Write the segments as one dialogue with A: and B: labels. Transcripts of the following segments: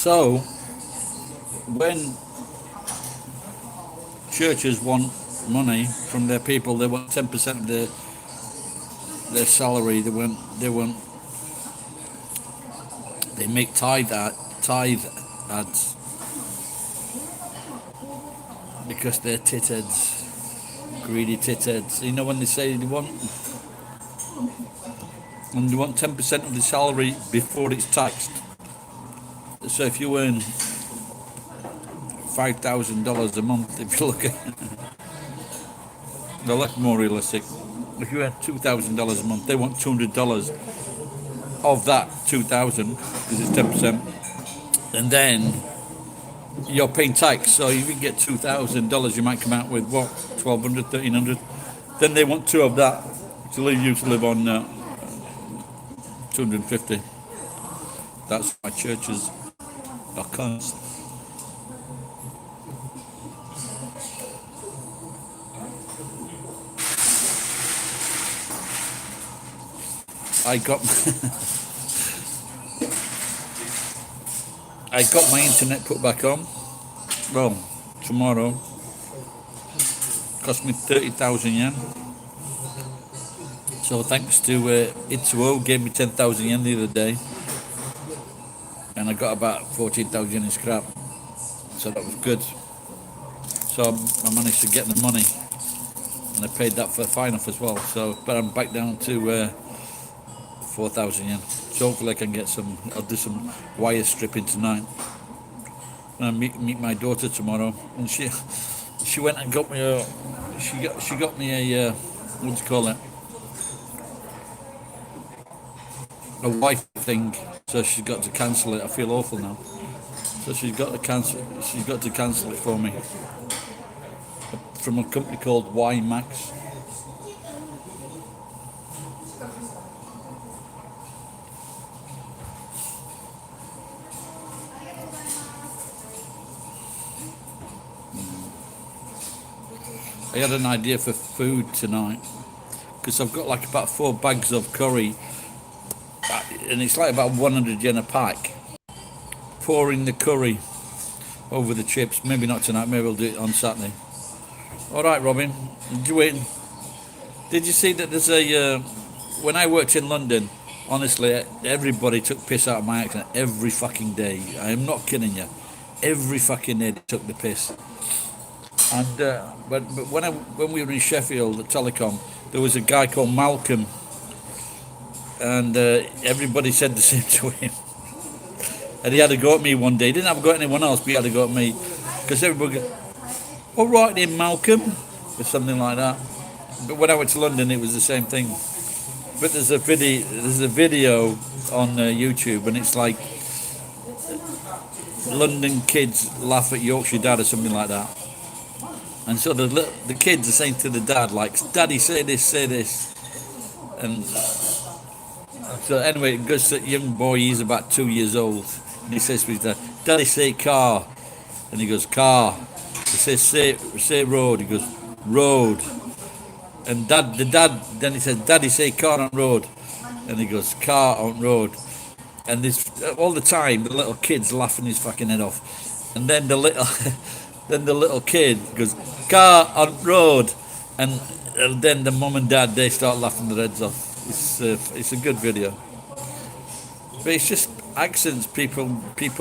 A: So when churches want money from their people, they want 10% of their salary. They make tithe ads because they're titheads, greedy titheads. You know when they say they want 10% of the salary before it's taxed. So if you earn $5,000 a month, if you look at well, that's more realistic. If you earn $2,000 a month, they want $200 of that 2,000 because it's 10%, and then you're paying tax. So if you get $2,000, you might come out with what, 1,200, 1,300. Then they want two of that to leave you to live on 250. That's why churches are cunts. I got my internet put back on. Well, tomorrow. Cost me 30,000 yen. So thanks to Itsuo, gave me 10,000 yen the other day, and I got about 14,000 yen in scrap. So that was good. So I managed to get the money, and I paid that for fine off as well. So, but I'm back down to 4,000 yen. So hopefully I can get some. I'll do some wire stripping tonight. And I'll meet my daughter tomorrow, and she went and got me a. She got me a what do you call it? A Wi-Fi thing. So she's got to cancel it. I feel awful now. So she's got to cancel. She's got to cancel it for me from a company called WiMax. I had an idea for food tonight because I've got like about 4 bags of curry, and it's like about 100 yen a pack. Pouring the curry over the chips. Maybe not tonight. Maybe we'll do it on Saturday. All right, Robin. Did you see that there's a? When I worked in London, honestly, everybody took piss out of my accent every fucking day. I am not kidding you. Every fucking day they took the piss. And but when we were in Sheffield at Telecom, there was a guy called Malcolm, and everybody said the same to him. And he had a go at me one day. He didn't have a go at anyone else, but he had a go at me because everybody go, "All right then, Malcolm," or something like that. But when I went to London, it was the same thing. But there's a video on YouTube, and it's like London kids laugh at Yorkshire dad or something like that. And so the kids are saying to the dad, like, "Daddy, say this," and so anyway, it goes to the young boy. He's about 2 years old, and he says to his dad, "Daddy, say car," and he goes, "Car." He says, "Say road." He goes, "Road." And the dad then he says, "Daddy, say car on road," and he goes, "Car on road." And this all the time, the little kid's laughing his fucking head off, and then the little kid goes, "Car on road," and then the mum and dad, they start laughing their heads off. It's a good video, but it's just accents. People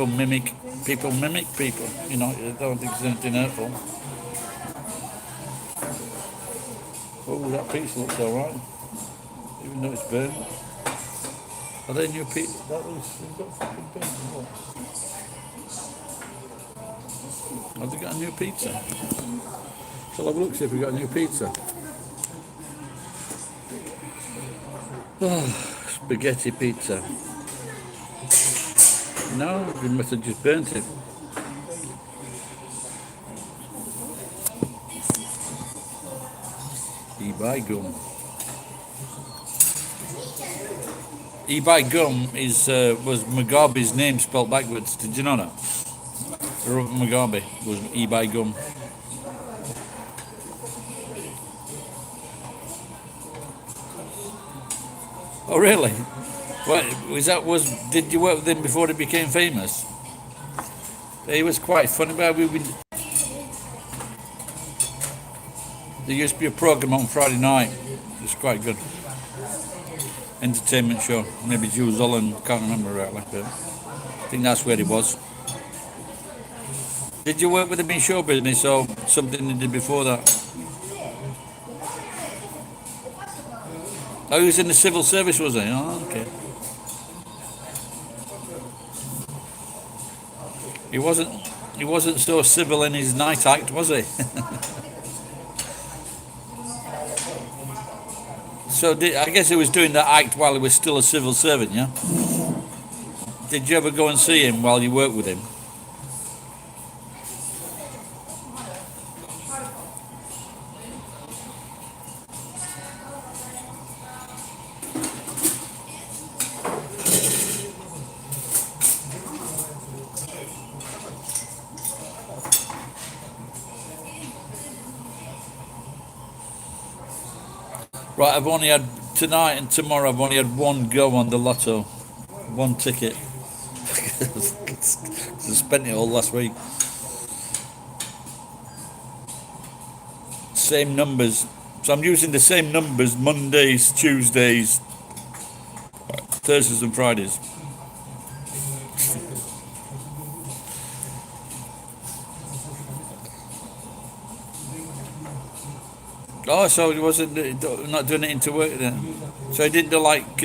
A: mimic people. You know, I don't think there's anything hurtful. Oh, that pizza looks all right, even though it's burnt. Are they new pizza? That was got fucking burnt. Have they got a new pizza? Shall I have a look, see if we got a new pizza? Oh, spaghetti pizza. No, they must have just burnt it. Ebuy gum. Ebuy gum was Mugabe's name spelled backwards. Did you know that? Robert Mugabe was Ebuy gum. Oh really? What was that? Did you work with him before he became famous? He was quite funny. But there used to be a program on Friday night. It was quite good. Entertainment show. Maybe Jules Holland, can't remember rightly, but I think that's where he was. Did you work with him in show business or something you did before that? Oh, he was in the civil service, was he? Oh, okay. He wasn't so civil in his night act, was he? So I guess he was doing that act while he was still a civil servant, yeah? Did you ever go and see him while you worked with him? Right, I've only had tonight and tomorrow. I've only had one go on the lotto, one ticket. I spent it all last week. Same numbers, so I'm using the same numbers Mondays, Tuesdays, Thursdays, and Fridays. Oh, so he wasn't not doing it into work then. So he didn't do like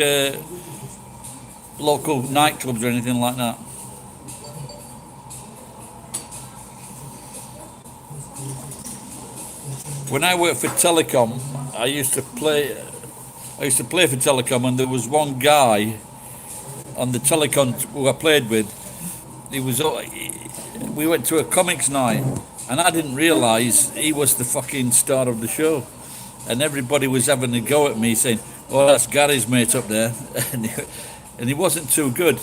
A: local nightclubs or anything like that. When I worked for Telecom, I used to play for Telecom, and there was one guy on the Telecom who I played with. We went to a comics night, and I didn't realise he was the fucking star of the show. And everybody was having a go at me, saying, "Oh, that's Gary's mate up there," and he wasn't too good.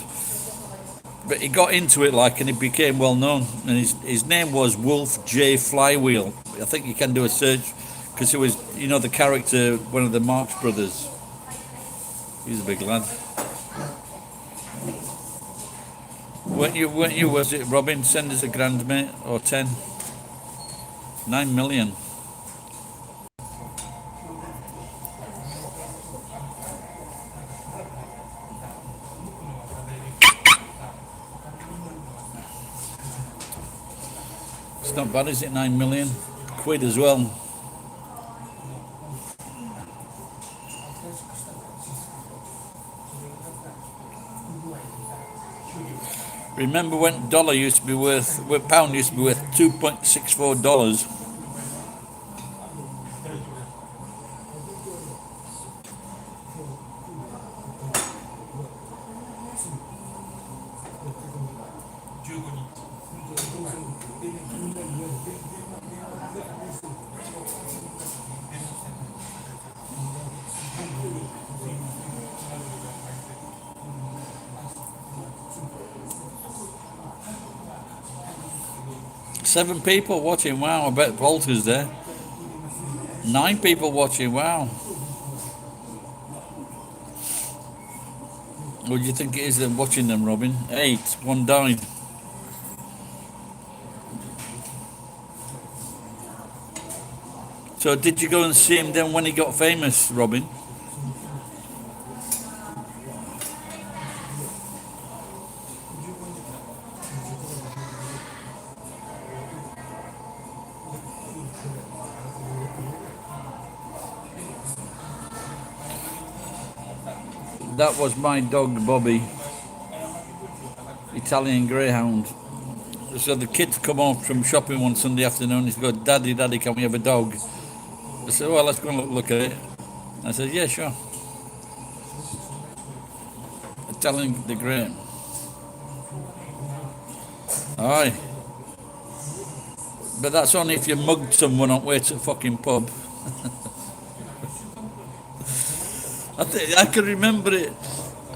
A: But he got into it and he became well known. And his name was Wolf J. Flywheel. I think you can do a search because it was, the character, one of the Marx brothers. He's a big lad. Weren't you, was it, Robin? Send us a grand, mate, or 10? 9 million. It's not bad, is it? 9 million quid as well. Remember when pound used to be worth $2.64? Seven people watching, wow, I bet Walter's there. 9 people watching, wow. What do you think it is them watching them, Robin? 8, one died. So did you go and see him then when he got famous, Robin? That was my dog, Bobby. Italian Greyhound. So the kids come home from shopping one Sunday afternoon. He goes, Daddy, can we have a dog? I said, well, let's go and look at it. I said, yeah, sure. Italian the Grey. Aye. But that's only if you mugged someone on way to a fucking pub. I could remember it.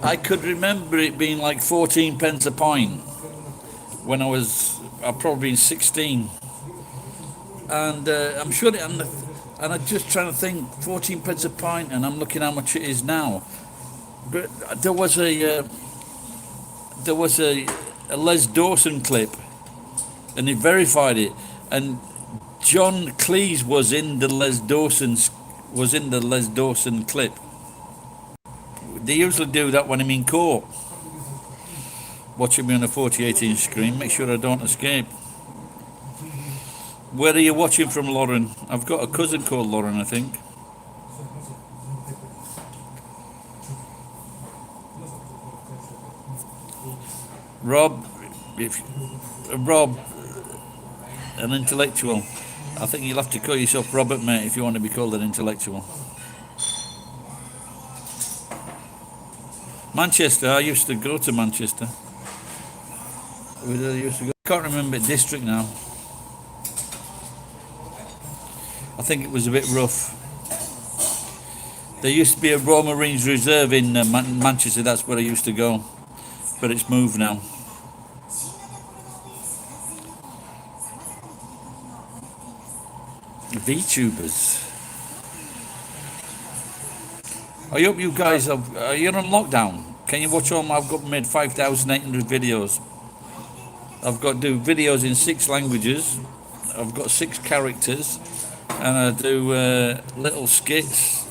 A: I could remember it being like 14 pence a pint when I'd probably been 16, and I'm sure. And I'm just trying to think, 14 pence a pint, and I'm looking how much it is now. But there was a Les Dawson clip and he verified it. And John Cleese was in the Les Dawson clip. They usually do that when I'm in court, watching me on a 48-inch screen. Make sure I don't escape. Where are you watching from, Lauren? I've got a cousin called Lauren, I think. Rob, an intellectual. I think you'll have to call yourself Robert, mate, if you want to be called an intellectual. Manchester, I used to go to Manchester. I can't remember district now. I think it was a bit rough. There used to be a Royal Marines Reserve in Manchester, that's where I used to go. But it's moved now. VTubers. I hope you guys are you on lockdown? Can you watch all? I've got made 5,800 videos. I've got to do videos in 6 languages. I've got 6 characters, and I do little skits,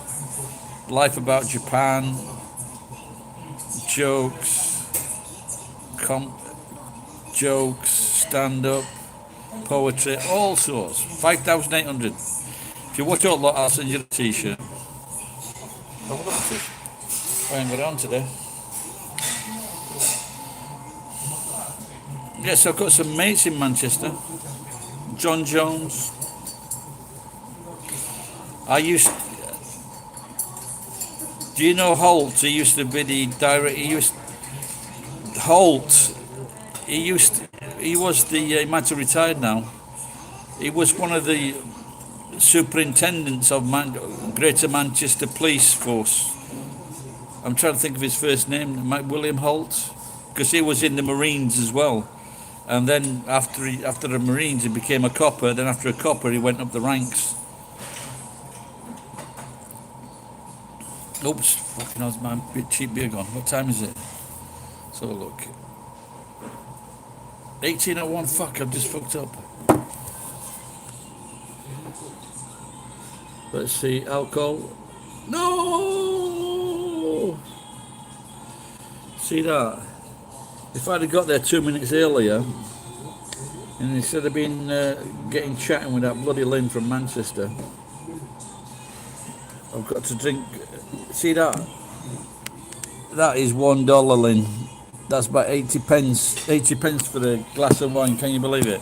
A: life about Japan, jokes, jokes, stand-up, poetry, all sorts. 5,800. If you watch all that, I'll send you a t-shirt. I ain't got it on today. Yes, I've got some mates in Manchester. John Jones. Do you know Holt? He used to be the director. Holt. He was the. He might have retired now. He was one of the superintendents of Greater Manchester Police Force. I'm trying to think of his first name. William Holt, because he was in the Marines as well. And then after the Marines, he became a copper. Then after a copper, he went up the ranks. Oops, fucking hell's my cheap beer gone. What time is it? So look. 18:01, fuck, I've just fucked up. Let's see, alcohol. No! See that? If I'd have got there 2 minutes earlier, and instead of being getting chatting with that bloody Lynn from Manchester, I've got to drink. See that? That is $1, Lynn. That's about 80 pence. 80 pence for a glass of wine. Can you believe it?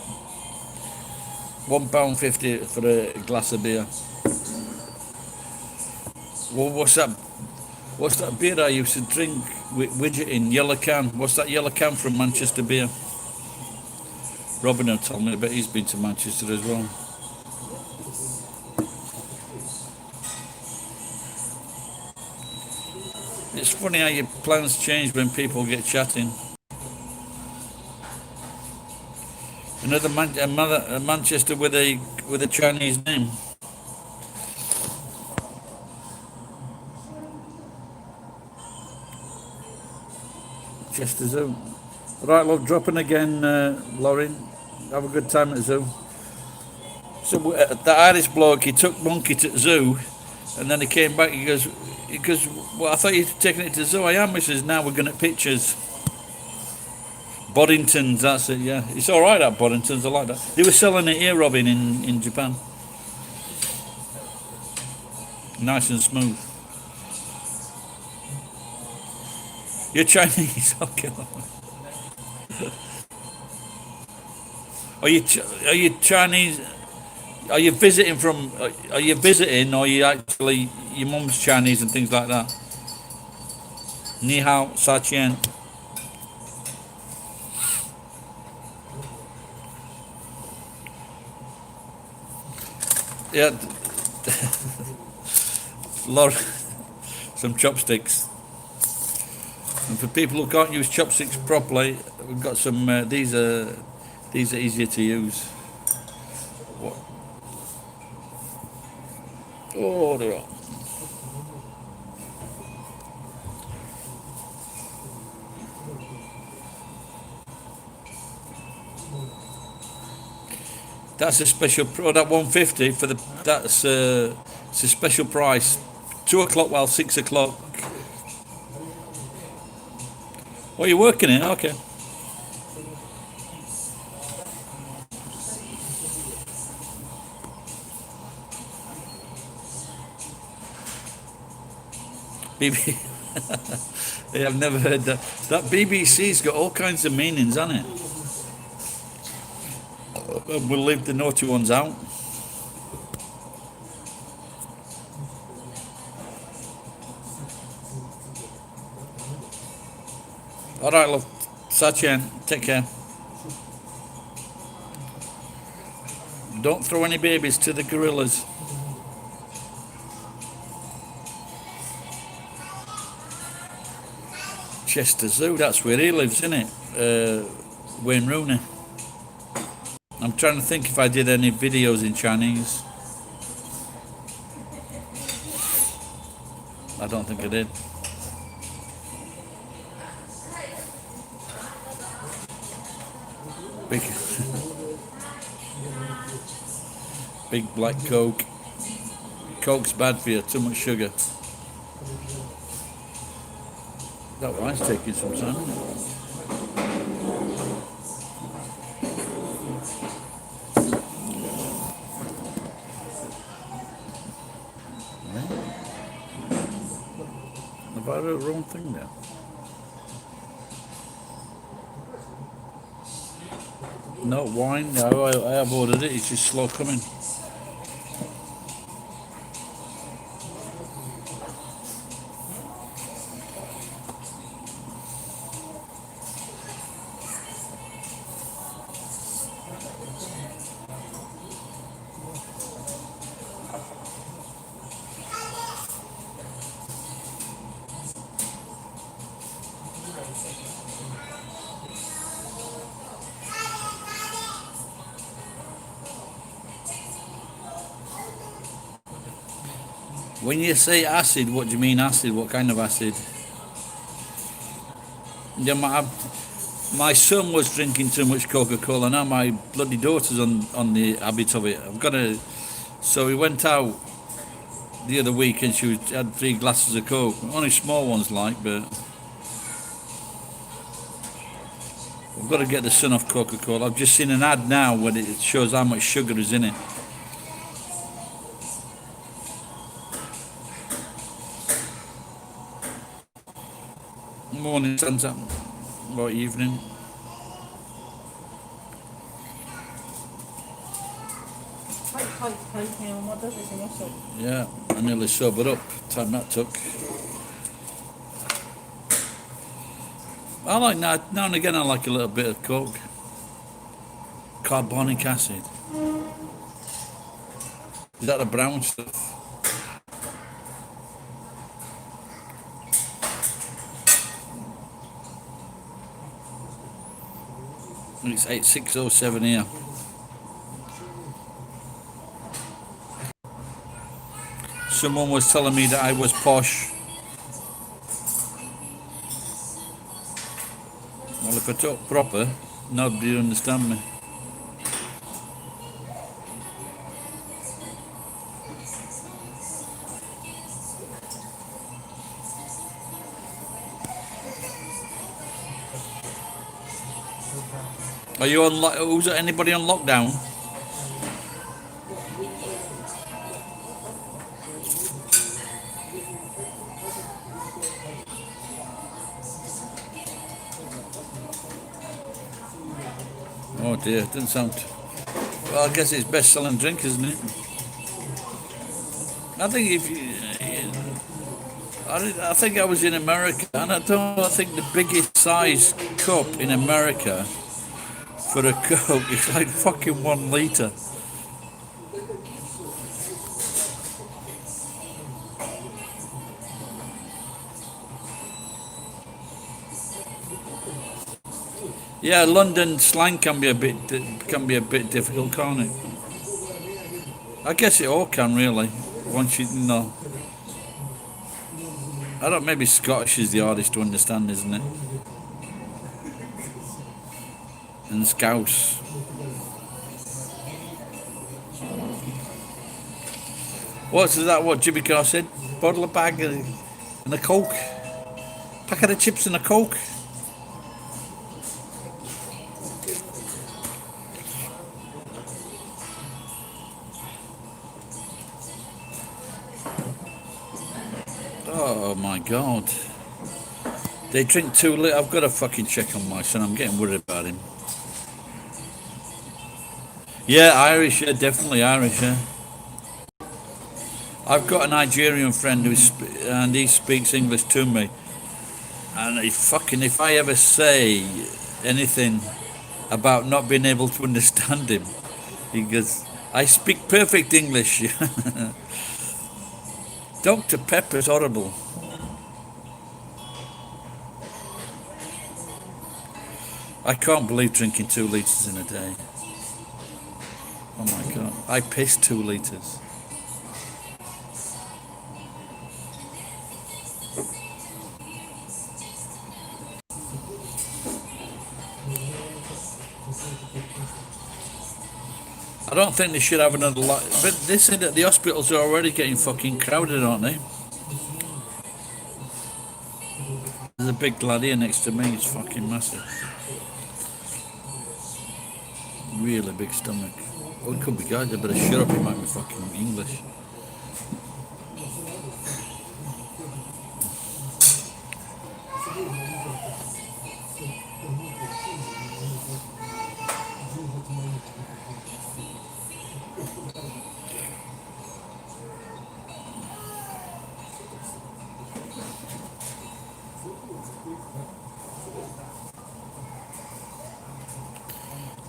A: £1.50 for a glass of beer. Well, what's that? What's that beer I used to drink with widget in yellow can? What's that yellow can from Manchester Beer? Robin will tell me. I bet he's been to Manchester as well. It's funny how your plans change when people get chatting. Another Manchester with a Chinese name. Chester Zoo. Right, love, dropping again, Lauren. Have a good time at the zoo. So the Irish bloke, he took Monkey to the zoo, and then he came back. He goes, well, I thought you'd taken it to the zoo. I am. He says, now we're going at pictures. Boddington's, that's it. Yeah, it's all right at Boddington's. I like that. They were selling it here, Robin, in Japan. Nice and smooth. You're Chinese, okay. Are you Chinese? Are you visiting from? Are you visiting, or are you actually your mum's Chinese and things like that? Ni hao, sa qian. Yeah, Laura, some chopsticks. And for people who can't use chopsticks properly, we've got some. These are easier to use. What? Oh, there are. That's a special pro. That 150 for the. That's it's a special price. 2 o'clock, well, 6 o'clock. Oh, you're working it? Okay. BB. Yeah, I've never heard that. That BBC's got all kinds of meanings, hasn't it? We'll leave the naughty ones out. All right, love. Sachin, take care. Don't throw any babies to the gorillas. Chester Zoo, that's where he lives, isn't it? Wayne Rooney. I'm trying to think if I did any videos in Chinese. I don't think I did. Big, big black Coke. Coke's bad for you, too much sugar. That wine's taking some time. Have I wrote the wrong thing there? No, wine. No, I have ordered it. It's just slow coming. When you say acid, what do you mean acid? What kind of acid? Yeah, my son was drinking too much Coca-Cola. Now my bloody daughter's on the habit of it. I've got to. So we went out the other week and she had 3 glasses of Coke. Only small ones, like, but we've got to get the son off Coca-Cola. I've just seen an ad now where it shows how much sugar is in it. Morning, sunset, or evening. Yeah, I nearly sobered up. Time that took. I like now and again. I like a little bit of Coke. Carbonic acid. Is that the brown stuff? It's 8607 here. Someone was telling me that I was posh. Well, if I talk proper, nobody would understand me. Are you on? Who's anybody on lockdown? Oh dear, doesn't sound. Well, I guess it's best-selling drink, isn't it? I think if you, I think I was in America, and I think the biggest size cup in America for a Coke is like fucking 1 litre. Yeah, London slang can be a bit difficult, can't it? I guess it all can really. Once you know, I don't. Maybe Scottish is the hardest to understand, isn't it? And Scouse. What's that? What Jimmy Carr said? Bottle of bag and a Coke. Packet of chips and a Coke. Oh my God. They drink too little. I've got to fucking check on my son. I'm getting worried about him. Yeah, Irish. Yeah, definitely Irish. Yeah. I've got a Nigerian friend and he speaks English to me. And if I ever say anything about not being able to understand him, he goes, I speak perfect English. Dr. Pepper's horrible. I can't believe drinking 2 litres in a day. Oh my God. I piss 2 litres. I don't think they should have another lot. But they say that the hospitals are already getting fucking crowded, aren't they? There's a big lad here next to me. It's fucking massive. Really big stomach. Oh, it could be guys. I better shut up. He might be fucking English.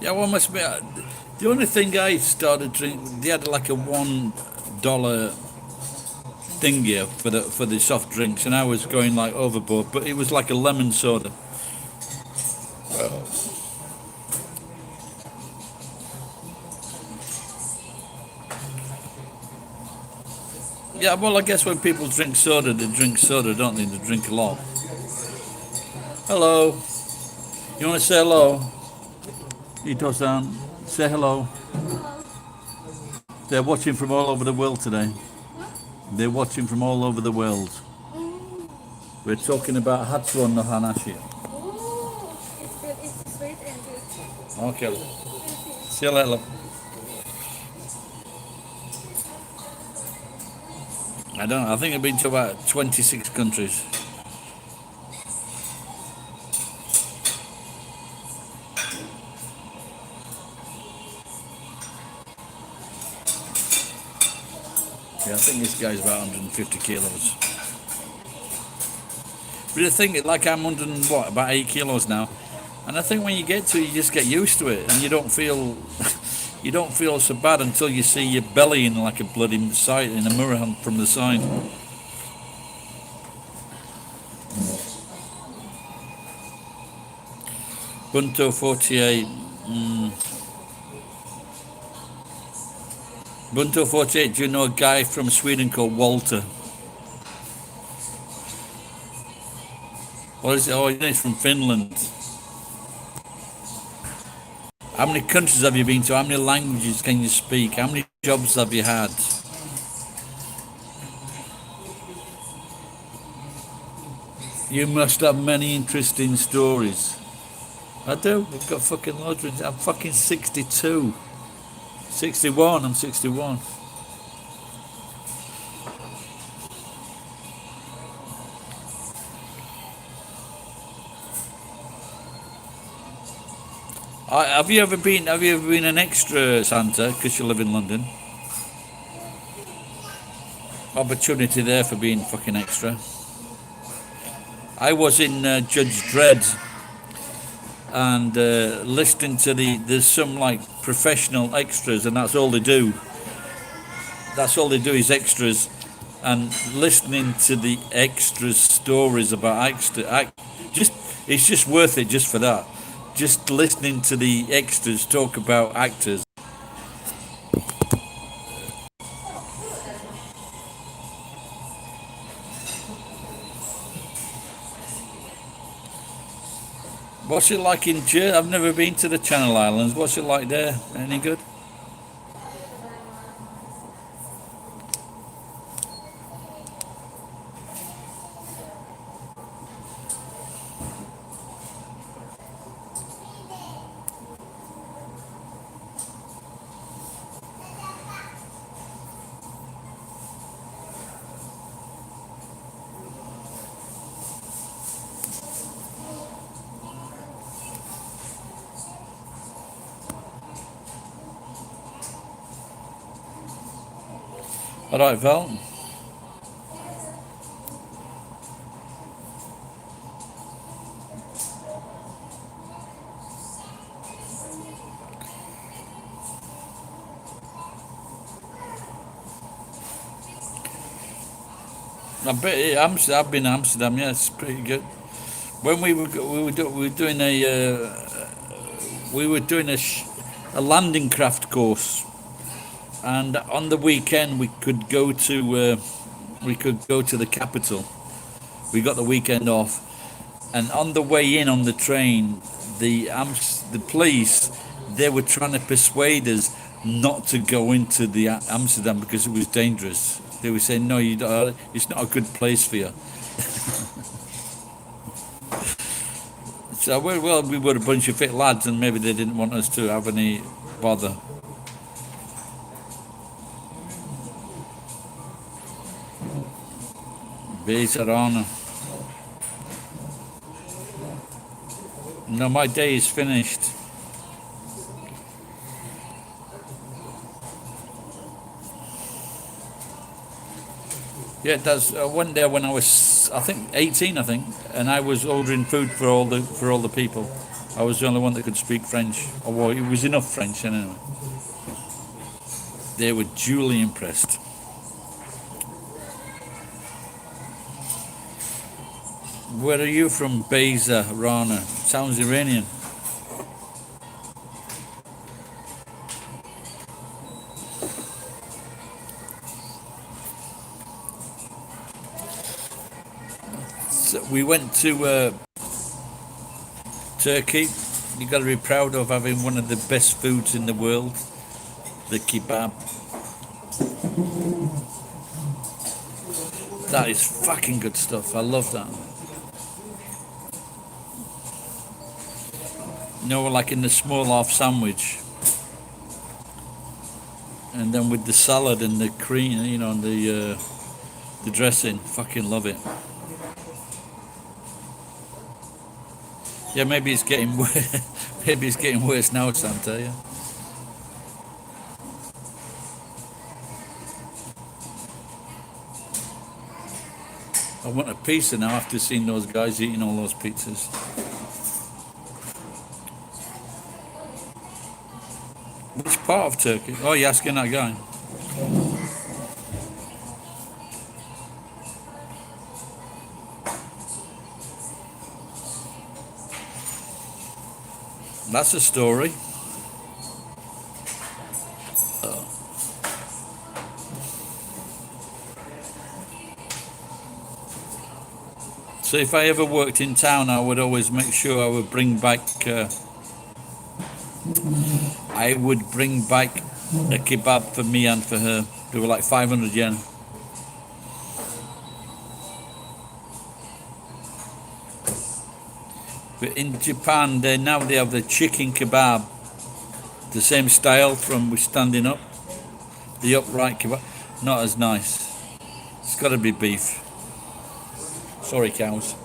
A: Yeah, well, must be. The only thing I started drinking, they had like a $1 thing here for the soft drinks, and I was going like overboard. But it was like a lemon soda. Yeah, well, I guess when people drink soda, they drink soda, don't they? They drink a lot. Hello. You want to say hello? Ito-san, say hello. They're watching from all over the world today. They're watching from all over the world. We're talking about Hatsuon no Hanashi.
B: It's sweet and good.
A: Okay. See you later. I don't know. I think I've been to about 26 countries. Yeah, I think this guy's about 150 kilos. But the thing, like I'm about 8 kilos now, and I think when you get to it, you just get used to it, and you don't feel, you don't feel so bad until you see your belly in like a bloody sight in a mirror from the side. Bunto 48. Bunto 48. Do you know a guy from Sweden called Walter? What is it? Oh, he's from Finland. How many countries have you been to? How many languages can you speak? How many jobs have you had? You must have many interesting stories. I do. I've got fucking loads of. I'm fucking 62. 61. I'm 61. Have you ever been? Have you ever been an extra, Santa? Because you live in London. Opportunity there for being fucking extra. I was in Judge Dredd, and listening to there's some like professional extras, and that's all they do. That's all they do is extras, and listening to the extras stories about it's just worth it just for that. Just listening to the extras talk about actors. What's it like in Jersey? I've never been to the Channel Islands. What's it like there? Any good? All right, Val. I bet I've been to Amsterdam. Yeah, it's pretty good. When we were doing a landing craft course, and on the weekend we could go to the capital. We got the weekend off, and on the way in on the train, the police, they were trying to persuade us not to go into the Amsterdam because it was dangerous. They were saying, no, it's not a good place for you. So we were a bunch of fit lads, and maybe they didn't want us to have any bother. Base Arana. No, my day is finished. Yeah, I went there when I was, I think, 18, I think, and I was ordering food for all the people. I was the only one that could speak French, or well, it was enough French anyway. They were duly impressed. Where are you from, Beza Rana? Sounds Iranian. So we went to Turkey. You've got to be proud of having one of the best foods in the world, the kebab. That is fucking good stuff. I love that. You know, like in the small half sandwich, and then with the salad and the cream, you know, and the dressing. Fucking love it. Yeah, maybe it's getting worse. Maybe it's getting worse now, Santa. Yeah. I want a pizza now after seeing those guys eating all those pizzas. Which part of Turkey? Oh, you're asking that guy. That's a story. So if I ever worked in town, I would always make sure I would bring back. I would bring back a kebab for me and for her. They were like 500 yen. But in Japan, they have the chicken kebab, the same style from standing up, the upright kebab. Not as nice. It's got to be beef. Sorry, cows.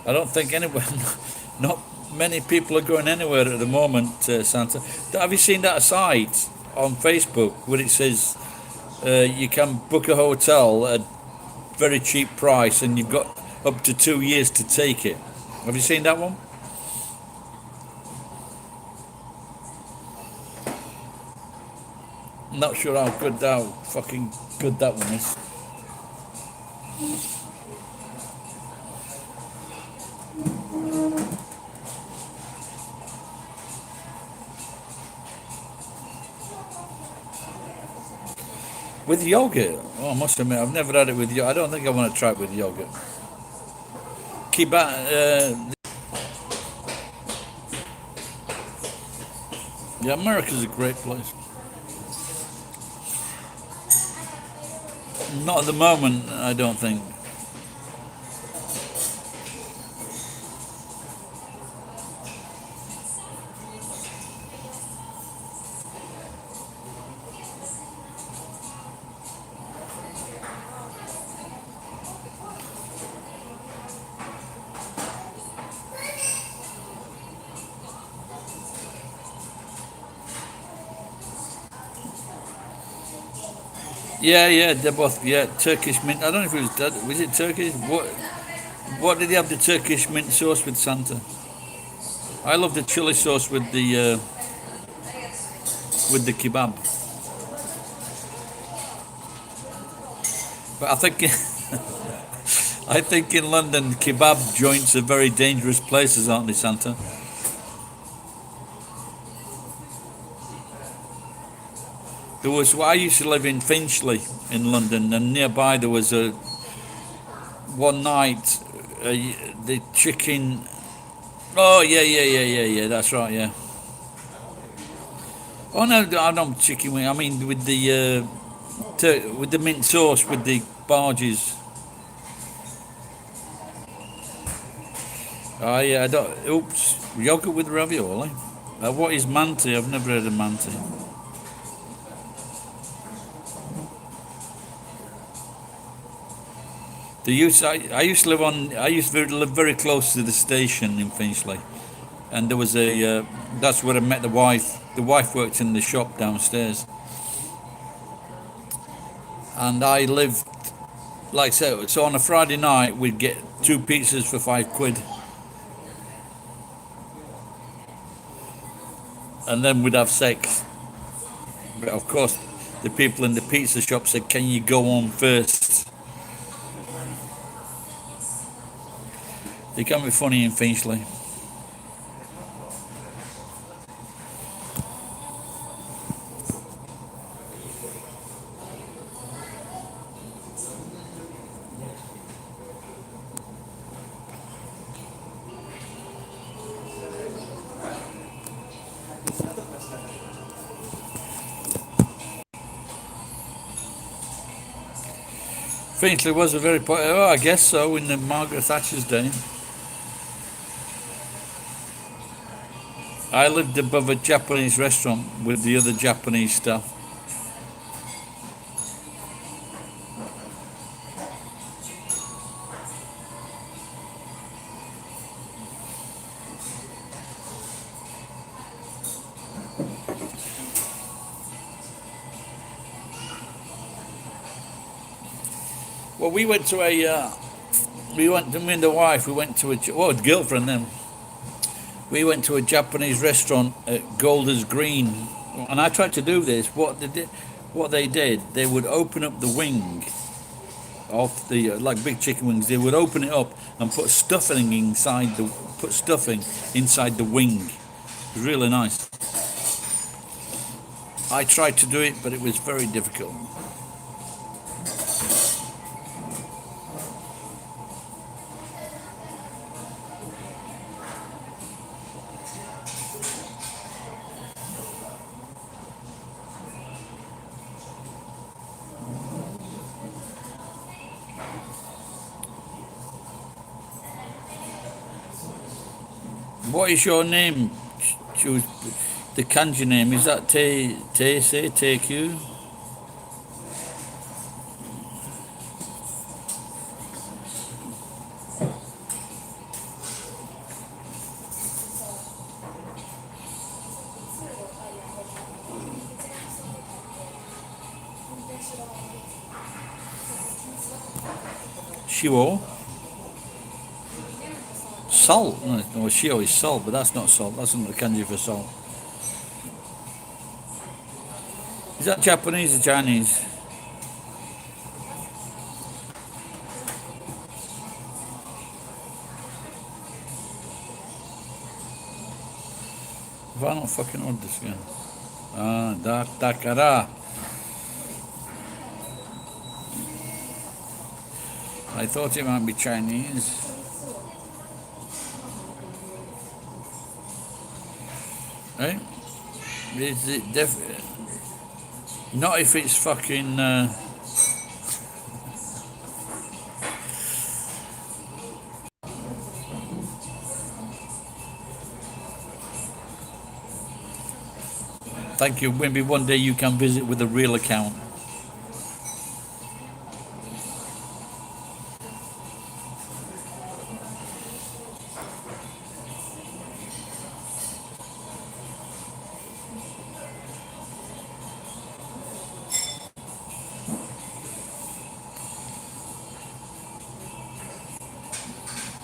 A: I don't think anyone, not many people are going anywhere at the moment, Santa. Have you seen that site on Facebook where it says you can book a hotel at a very cheap price and you've got up to 2 years to take it? Have you seen that one? I'm not sure how fucking good that one is. With yogurt? Oh, I must admit, I've never had it with yogurt. I don't think I want to try it with yogurt. Kebab. Yeah, America's a great place. Not at the moment, I don't think. Yeah, yeah, they're both, yeah, Turkish mint. I don't know if it was was it Turkish? What did he have the Turkish mint sauce with, Santa? I love the chili sauce with the kebab. But I think I think in London kebab joints are very dangerous places, aren't they, Santa? There was, well, I used to live in Finchley in London, and nearby there was a one night uh, the chicken. Oh yeah, yeah, yeah, yeah, yeah. That's right. Yeah. Oh no, I don't chicken wing. I mean with the with the mint sauce with the barges. Oh yeah. I don't. Oops. Yogurt with ravioli. What is manti? I've never heard of manti. I used to live on. I used to live very close to the station in Finchley, and there was a. That's where I met the wife. The wife worked in the shop downstairs, and I lived like so. So on a Friday night, we'd get two pizzas for £5, and then we'd have sex. But of course, the people in the pizza shop said, "Can you go on first?" They can be funny in Finchley. Finchley was a very, oh, I guess so, in the Margaret Thatcher's day. I lived above a Japanese restaurant with the other Japanese staff. Well, we went to me and the wife, we went to well, girlfriend then. We went to a Japanese restaurant at Golders Green, and I tried to do this. What they did, they would open up the wing of the like big chicken wings. They would open it up and put stuffing inside the wing. It was really nice. I tried to do it, but it was very difficult. What is your name? Choose the kanji name. Is that Te-Q? Shio? Salt? No, shio is salt, but that's not salt. That's not the kanji for salt. Is that Japanese or Chinese? Have I not fucking ordered this again? Ah, Dakara. I thought it might be Chinese. Right? Is it not if it's fucking. Thank you. Maybe one day you can visit with a real account.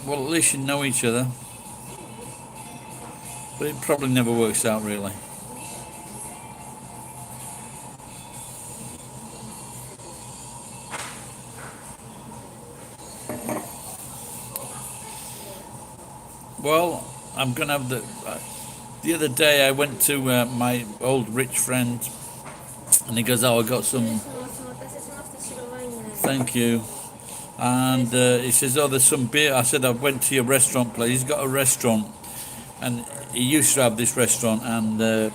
A: Well, at least you know each other. But it probably never works out really. Well, I'm gonna have the other day I went to my old rich friend, and he goes, "Oh, I got some." Thank you. And he says, "Oh, there's some beer." I said, "I went to your restaurant place." He's got a restaurant, and he used to have this restaurant, and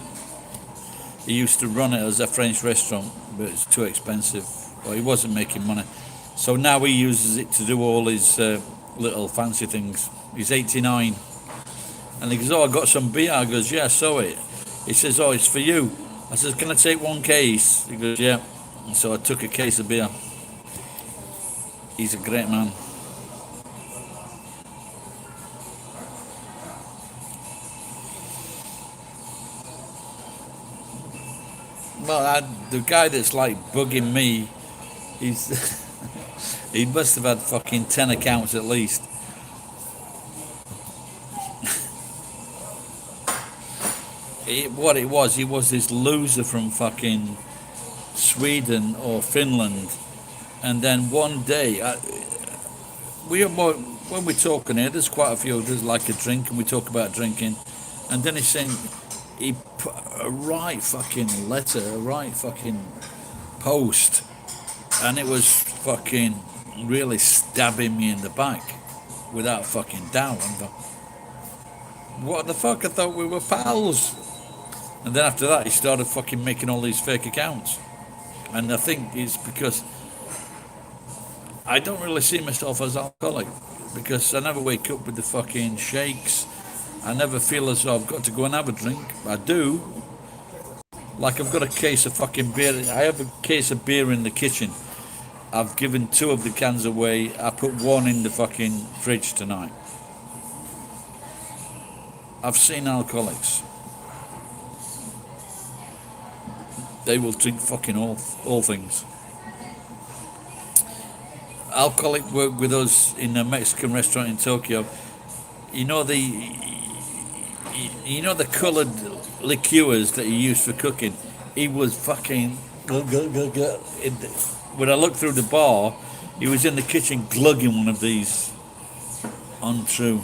A: he used to run it as a French restaurant, but it's too expensive. Well, he wasn't making money, so now he uses it to do all his little fancy things. He's 89. And he goes, "Oh, I got some beer." I goes, "Yeah, I saw it." He says, "Oh, it's for you." I says, "Can I take one case?" He goes, "Yeah." And so I took a case of beer. He's a great man. Well, the guy that's like bugging me, he's he must have had fucking 10 accounts at least. What it was, he was this loser from fucking Sweden or Finland, and then one day, when we're talking here, there's quite a few. There's like a drink, and we talk about drinking, and then he put a right fucking letter, a right fucking post, and it was fucking really stabbing me in the back, without fucking doubt. I'm like, what the fuck? I thought we were pals. And then after that, he started fucking making all these fake accounts. And I think it's because I don't really see myself as alcoholic, because I never wake up with the fucking shakes. I never feel as though I've got to go and have a drink. I do. Like I've got a case of fucking beer. I have a case of beer in the kitchen. I've given 2 of the cans away. I put 1 in the fucking fridge tonight. I've seen alcoholics. They will drink fucking all things. Alcoholic worked with us in a Mexican restaurant in Tokyo. You know the coloured liqueurs that he used for cooking. He was fucking when I looked through the bar, he was in the kitchen glugging one of these. Untrue.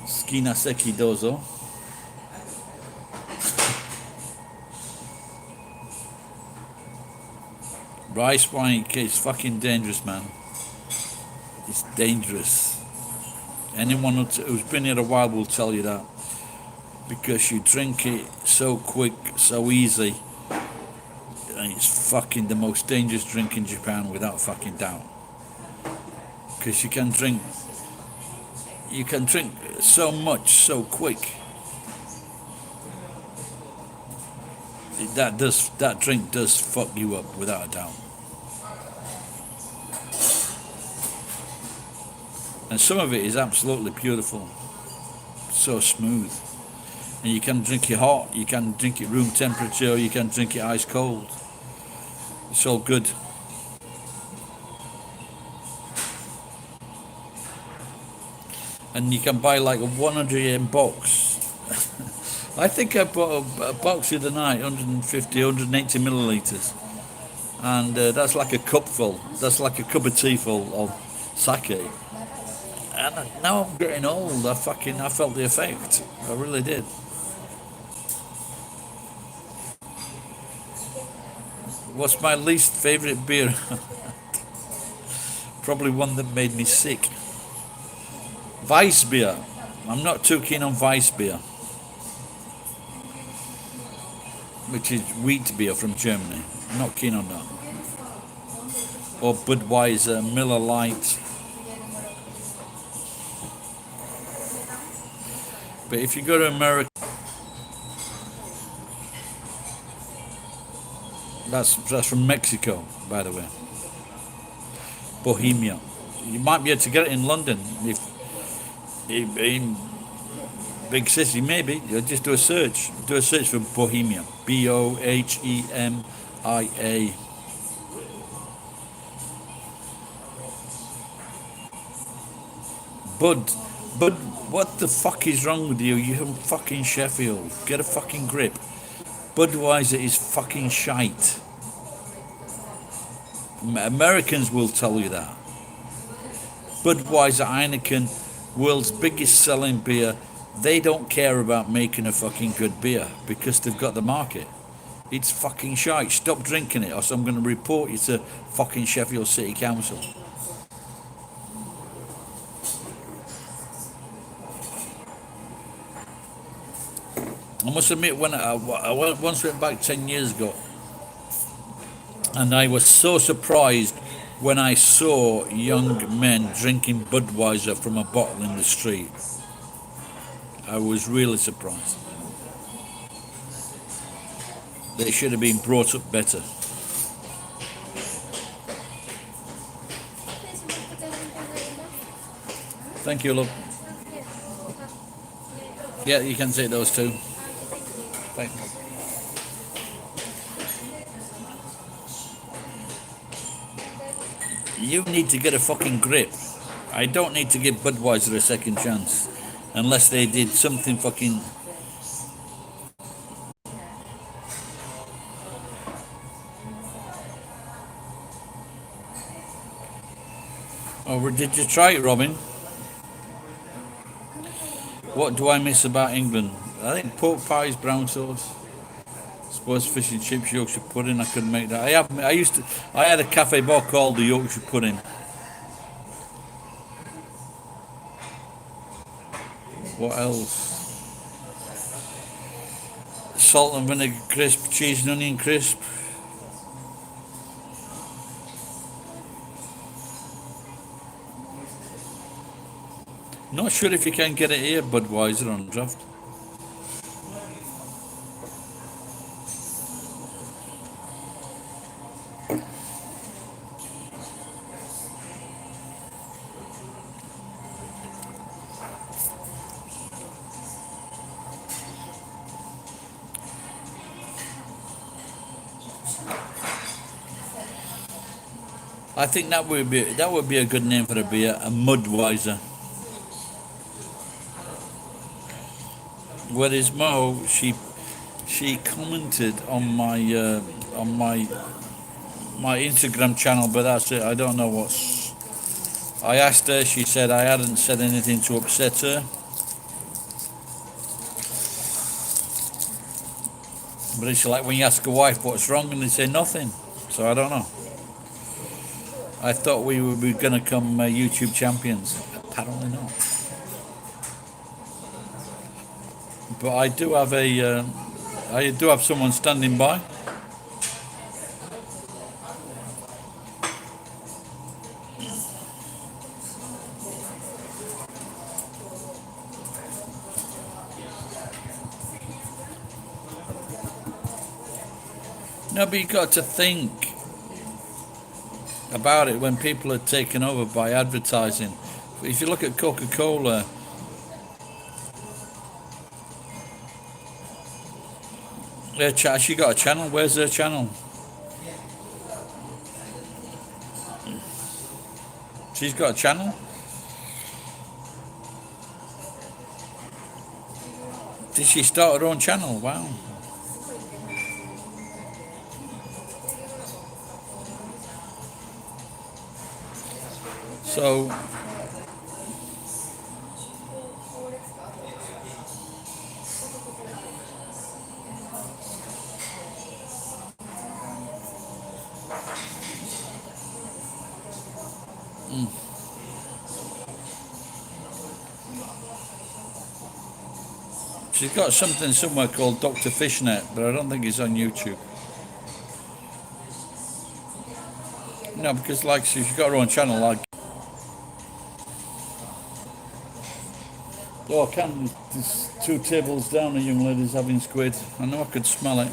A: Skinaseki dozo. Rice wine is fucking dangerous, man. It's dangerous. Anyone who's been here a while will tell you that. Because you drink it so quick, so easy. And it's fucking the most dangerous drink in Japan, without fucking doubt. Because you can drink so much so quick. That drink does fuck you up, without a doubt. And some of it is absolutely beautiful, so smooth. And you can drink it hot, you can drink it room temperature, you can drink it ice cold. It's all good. And you can buy like a 100 yen box. I think I bought a box the other night, 150, 180 millilitres. And that's like a cup full. That's like a cup of tea full of sake. And now I'm getting old. I felt the effect. I really did. What's my least favourite beer? Probably one that made me sick. Weiss beer. I'm not too keen on Weiss beer, which is wheat beer from Germany. I'm not keen on that. Or Budweiser, Miller Lite. But if you go to America, that's from Mexico, by the way. Bohemia. You might be able to get it in London. Big Sissy, maybe. You just do a search. Do a search for Bohemia. Bohemia. Bud, Bud, what the fuck is wrong with you? You're from fucking Sheffield. Get a fucking grip. Budweiser is fucking shite. Americans will tell you that. Budweiser, Heineken, world's biggest selling beer. They don't care about making a fucking good beer because they've got the market. It's fucking shite. Stop drinking it, or I'm going to report you to fucking Sheffield City Council. I must admit, when I once went back 10 years ago, and I was so surprised when I saw young men drinking Budweiser from a bottle in the street. I was really surprised. They should have been brought up better. Thank you, love. Yeah, you can take those too. Thank you. You need to get a fucking grip. I don't need to give Budweiser a second chance. Unless they did something fucking... Oh, did you try it, Robin? What do I miss about England? I think pork pies, brown sauce. Suppose fish and chips, Yorkshire pudding. I couldn't make that. I had a cafe bar called the Yorkshire pudding. What else? Salt and vinegar crisp, cheese and onion crisp. Not sure if you can get it here, Budweiser on draft. I think that would be a good name for a beer, a Mudweiser. Whereas Mo, she commented on my Instagram channel, but that's it. I don't know what's. I asked her. She said I hadn't said anything to upset her. But it's like when you ask a wife what's wrong, and they say nothing. So I don't know. I thought we were going to become YouTube champions. Apparently not. But I do have someone standing by. No, but you got to think about it when people are taken over by advertising. If you look at Coca-Cola, she got a channel. Where's her channel? She's got a channel. Did she start her own channel? Wow. So she's got something somewhere called Dr. Fishnet, but I don't think it's on YouTube. No, because like she's got her own channel. Like, oh, I can't. There's 2 tables down. A young lady's having squid. I know I could smell it.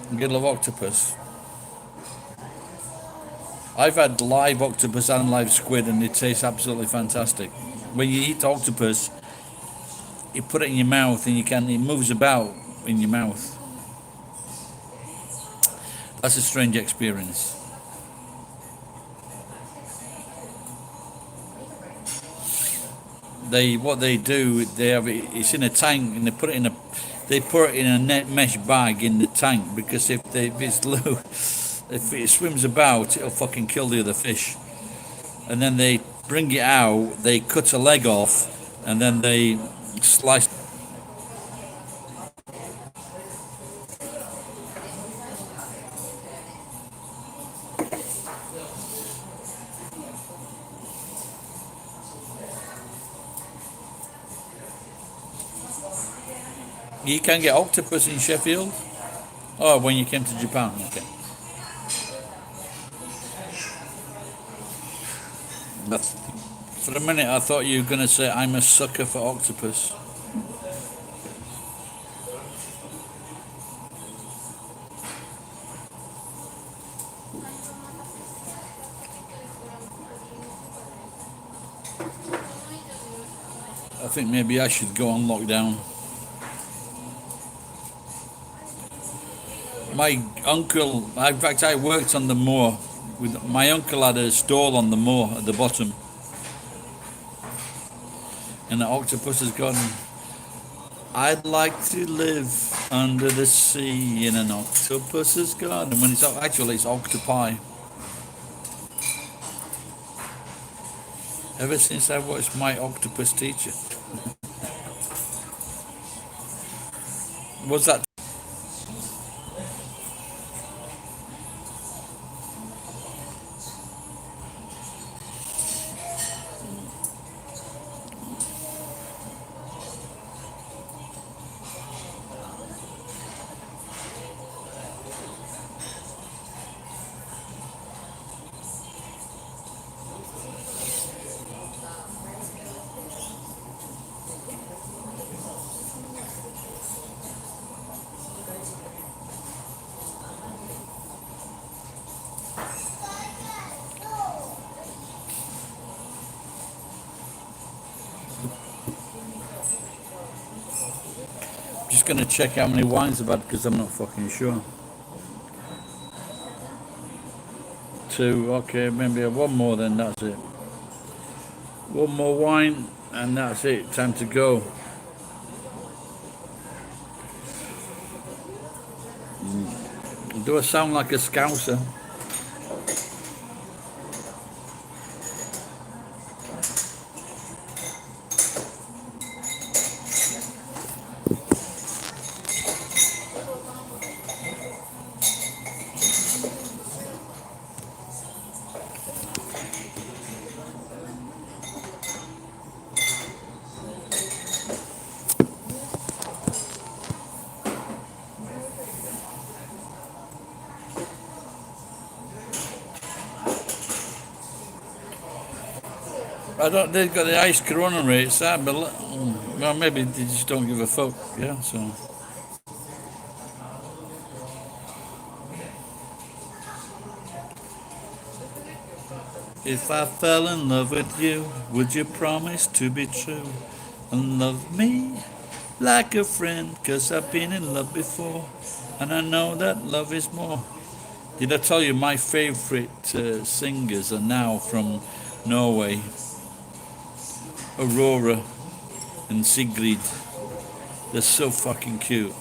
A: You love octopus. I've had live octopus and live squid, and it tastes absolutely fantastic. When you eat octopus, you put it in your mouth, and it moves about in your mouth. That's a strange experience. What they do, it's in a tank, and they put it in a net mesh bag in the tank, because if it's low, if it swims about, it'll fucking kill the other fish. And then they bring it out, they cut a leg off, and then they slice. You can get octopus in Sheffield? Oh, when you came to Japan, okay. That's, for a minute I thought you were going to say I'm a sucker for octopus. I think maybe I should go on lockdown. My uncle, in fact, I worked on the moor. My uncle had a stall on the moor at the bottom. And the octopus has gone, I'd like to live under the sea in an octopus's garden. When it's actually, it's octopi. Ever since I watched My Octopus Teacher. Was that? Just going to check how many wines I've had, because I'm not fucking sure. 2, okay, maybe one more, then that's it. One more wine, and that's it. Time to go. Do I sound like a scouser? I don't. They've got the highest corona rates, but well, maybe they just don't give a fuck. Yeah, so. If I fell in love with you, would you promise to be true and love me like a friend? 'Cause I've been in love before, and I know that love is more. Did I tell you my favourite singers are now from Norway? Aurora and Sigrid. They're so fucking cute.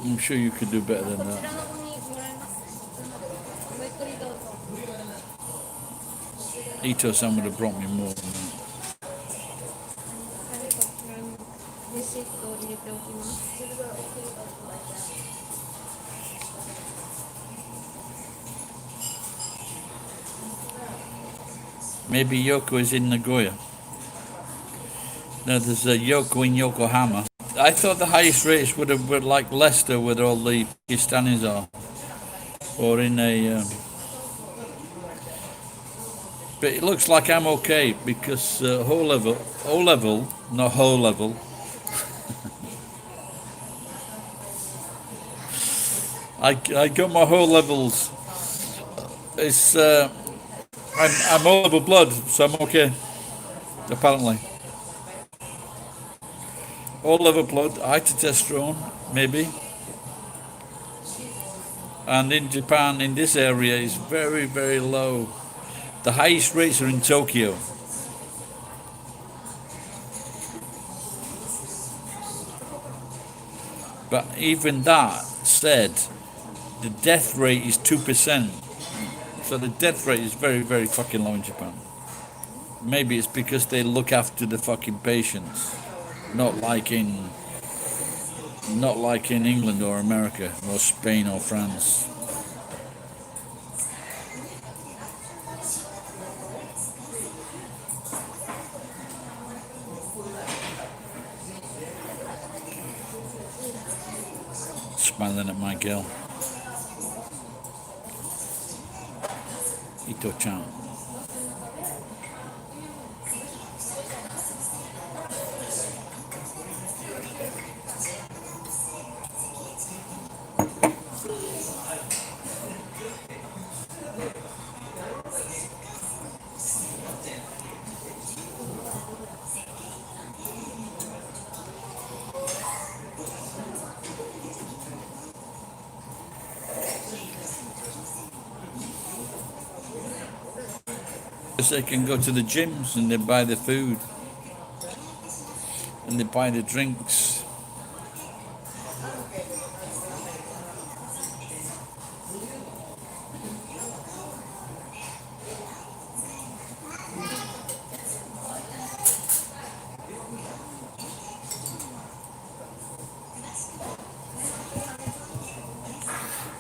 A: I'm sure you could do better than that. Ito-san would have brought me more than that. Maybe Yoko is in Nagoya. No, there's a Yoko in Yokohama. I thought the highest rates would have been like Leicester, where all the Pakistanis are, or in a. But it looks like I'm okay because O level, not whole level. I got my whole levels. It's I'm O level blood, so I'm okay. Apparently, O level blood, high testosterone, maybe. And in Japan, in this area, is very, very low. The highest rates are in Tokyo. But even that said, the death rate is 2%. So the death rate is very, very fucking low in Japan. Maybe it's because they look after the fucking patients, not like in England or America or Spain or France. Smiling at my girl. Ito-chan. They can go to the gyms and they buy the food and they buy the drinks.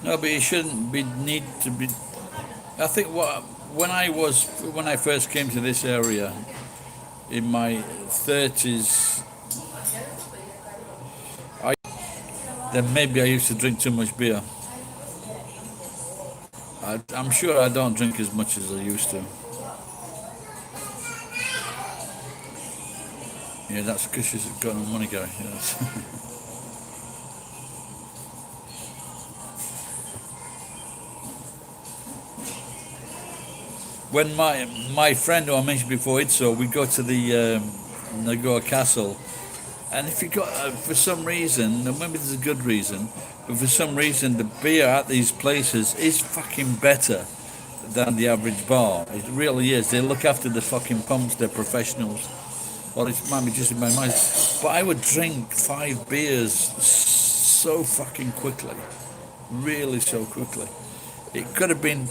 A: No, but it shouldn't be need to be. I think when I first came to this area in my 30s, then maybe I used to drink too much beer. I'm sure I don't drink as much as I used to. Yeah, that's because she's got no money, Gary. Yes. When my friend who I mentioned before, Itzo, we go to the Nagoya Castle, and if you got for some reason, and maybe there's a good reason, but for some reason the beer at these places is fucking better than the average bar. It really is. They look after the fucking pumps. They're professionals. Or it might be just in my mind. But I would drink 5 beers so fucking quickly, really so quickly. It could have been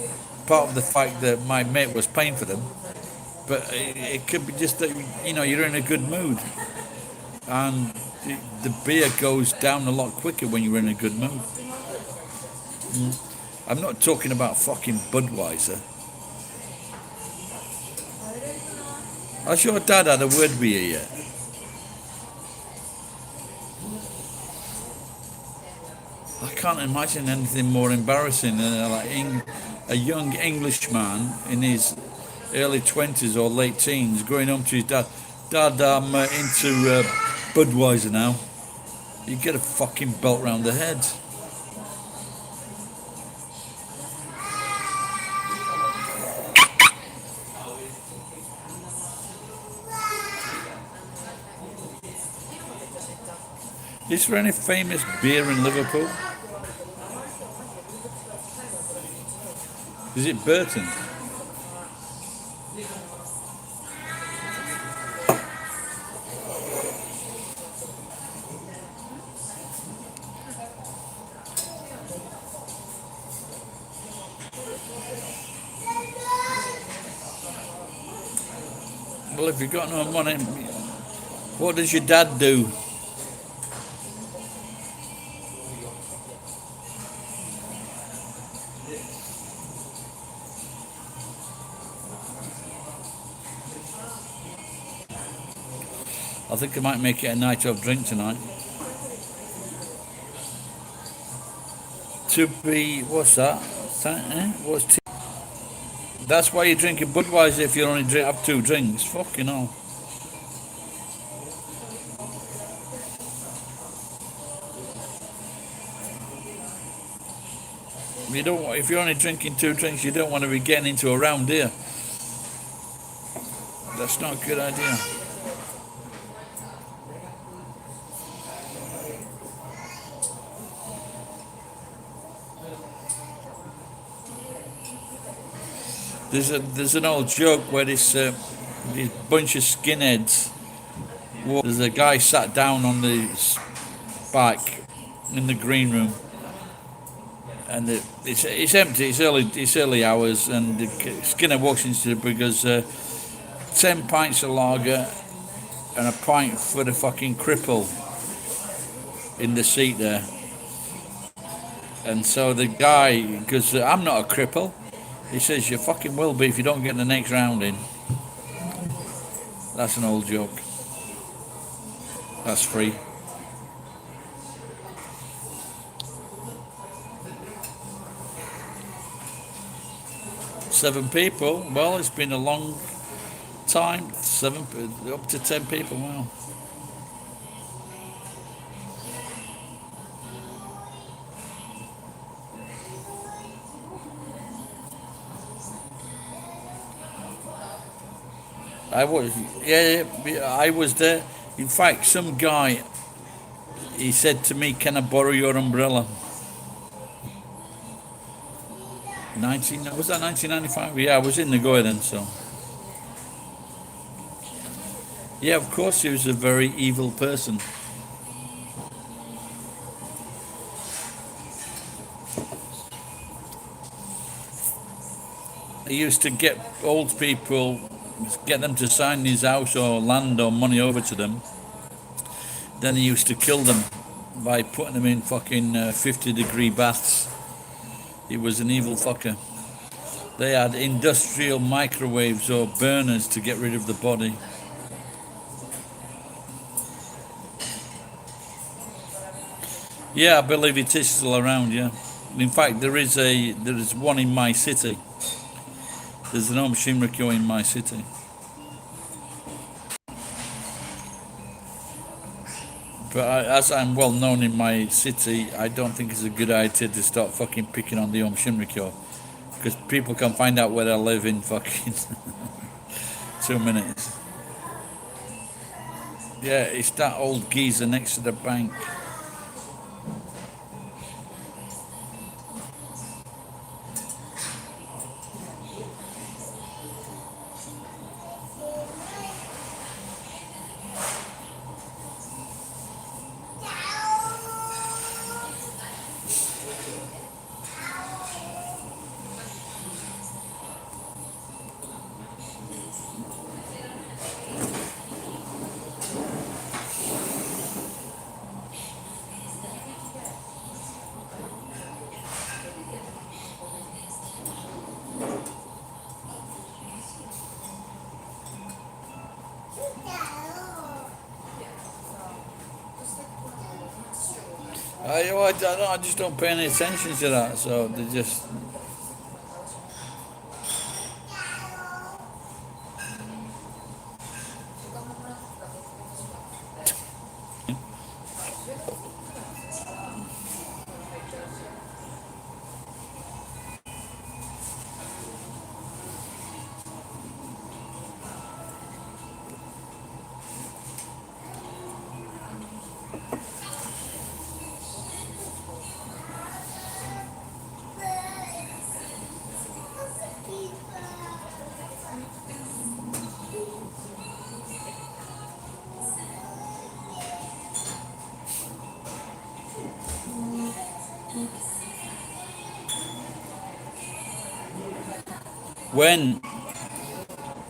A: part of the fact that my mate was paying for them, but it could be just that you're in a good mood, and the beer goes down a lot quicker when you're in a good mood. I'm not talking about fucking Budweiser. Has your dad had a word with you yet? I can't imagine anything more embarrassing than a young Englishman in his early 20s or late teens going home to his dad. Dad, I'm into Budweiser now. You get a fucking belt round the head. Is there any famous beer in Liverpool? Is it Burton? Well, if you've got no money, what does your dad do? I think I might make it a night of drink tonight. To be, what's that? What's That's why you're drinking Budweiser if you only have two drinks. Fucking hell. You don't. If you're only drinking two drinks, you don't want to be getting into a round here. That's not a good idea. There's an old joke where this bunch of skinheads. There's a guy sat down on the bike in the green room, and it's empty. It's early hours, and the skinhead walks into it because 10 pints of lager and a pint for the fucking cripple in the seat there. And so the guy goes, I'm not a cripple. He says, you fucking will be if you don't get the next round in. That's an old joke. That's free. Seven people. Well, it's been a long time. Up to 10 people. Wow. I was there. In fact, some guy, he said to me, "Can I borrow your umbrella?" Was that 1995? Yeah, I was in Nagoya then, so. Yeah, of course, he was a very evil person. He used to get old people, get them to sign his house or land or money over to them. Then he used to kill them by putting them in fucking 50-degree baths. He was an evil fucker. They had industrial microwaves or burners to get rid of the body. Yeah, I believe it is still around, yeah. In fact, there is one in my city. There's an Om Shinrikyo in my city. But as I'm well known in my city, I don't think it's a good idea to start fucking picking on the Om Shinrikyo. Because people can find out where I live in fucking 2 minutes. Yeah, it's that old geezer next to the bank. I just don't pay any attention to that, so they just...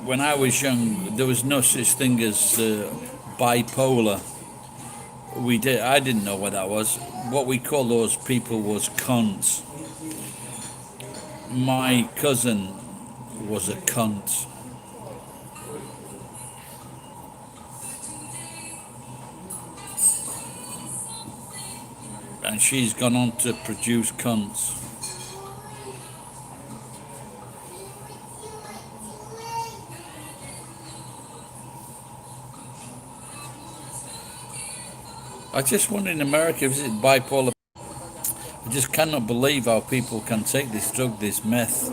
A: When I was young, there was no such thing as bipolar. I didn't know what that was. What we called those people was cunts. My cousin was a cunt. And she's gone on to produce cunts. I just wonder in America, is it bipolar? I just cannot believe how people can take this drug, this meth.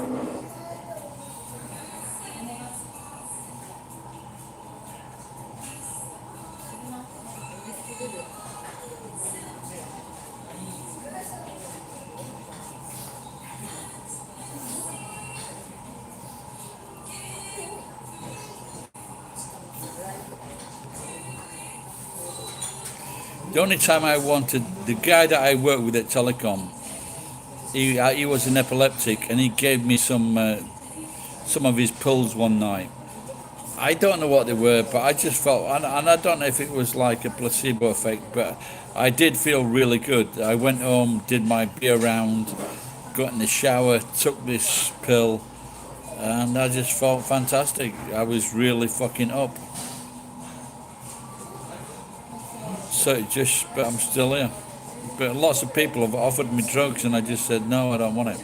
A: The only time I wanted, the guy that I worked with at Telecom, he was an epileptic, and he gave me some of his pills one night. I don't know what they were, but I just felt, and I don't know if it was like a placebo effect, but I did feel really good. I went home, did my beer round, got in the shower, took this pill, and I just felt fantastic. I was really fucking up. So but I'm still here. But lots of people have offered me drugs, and I just said no, I don't want it.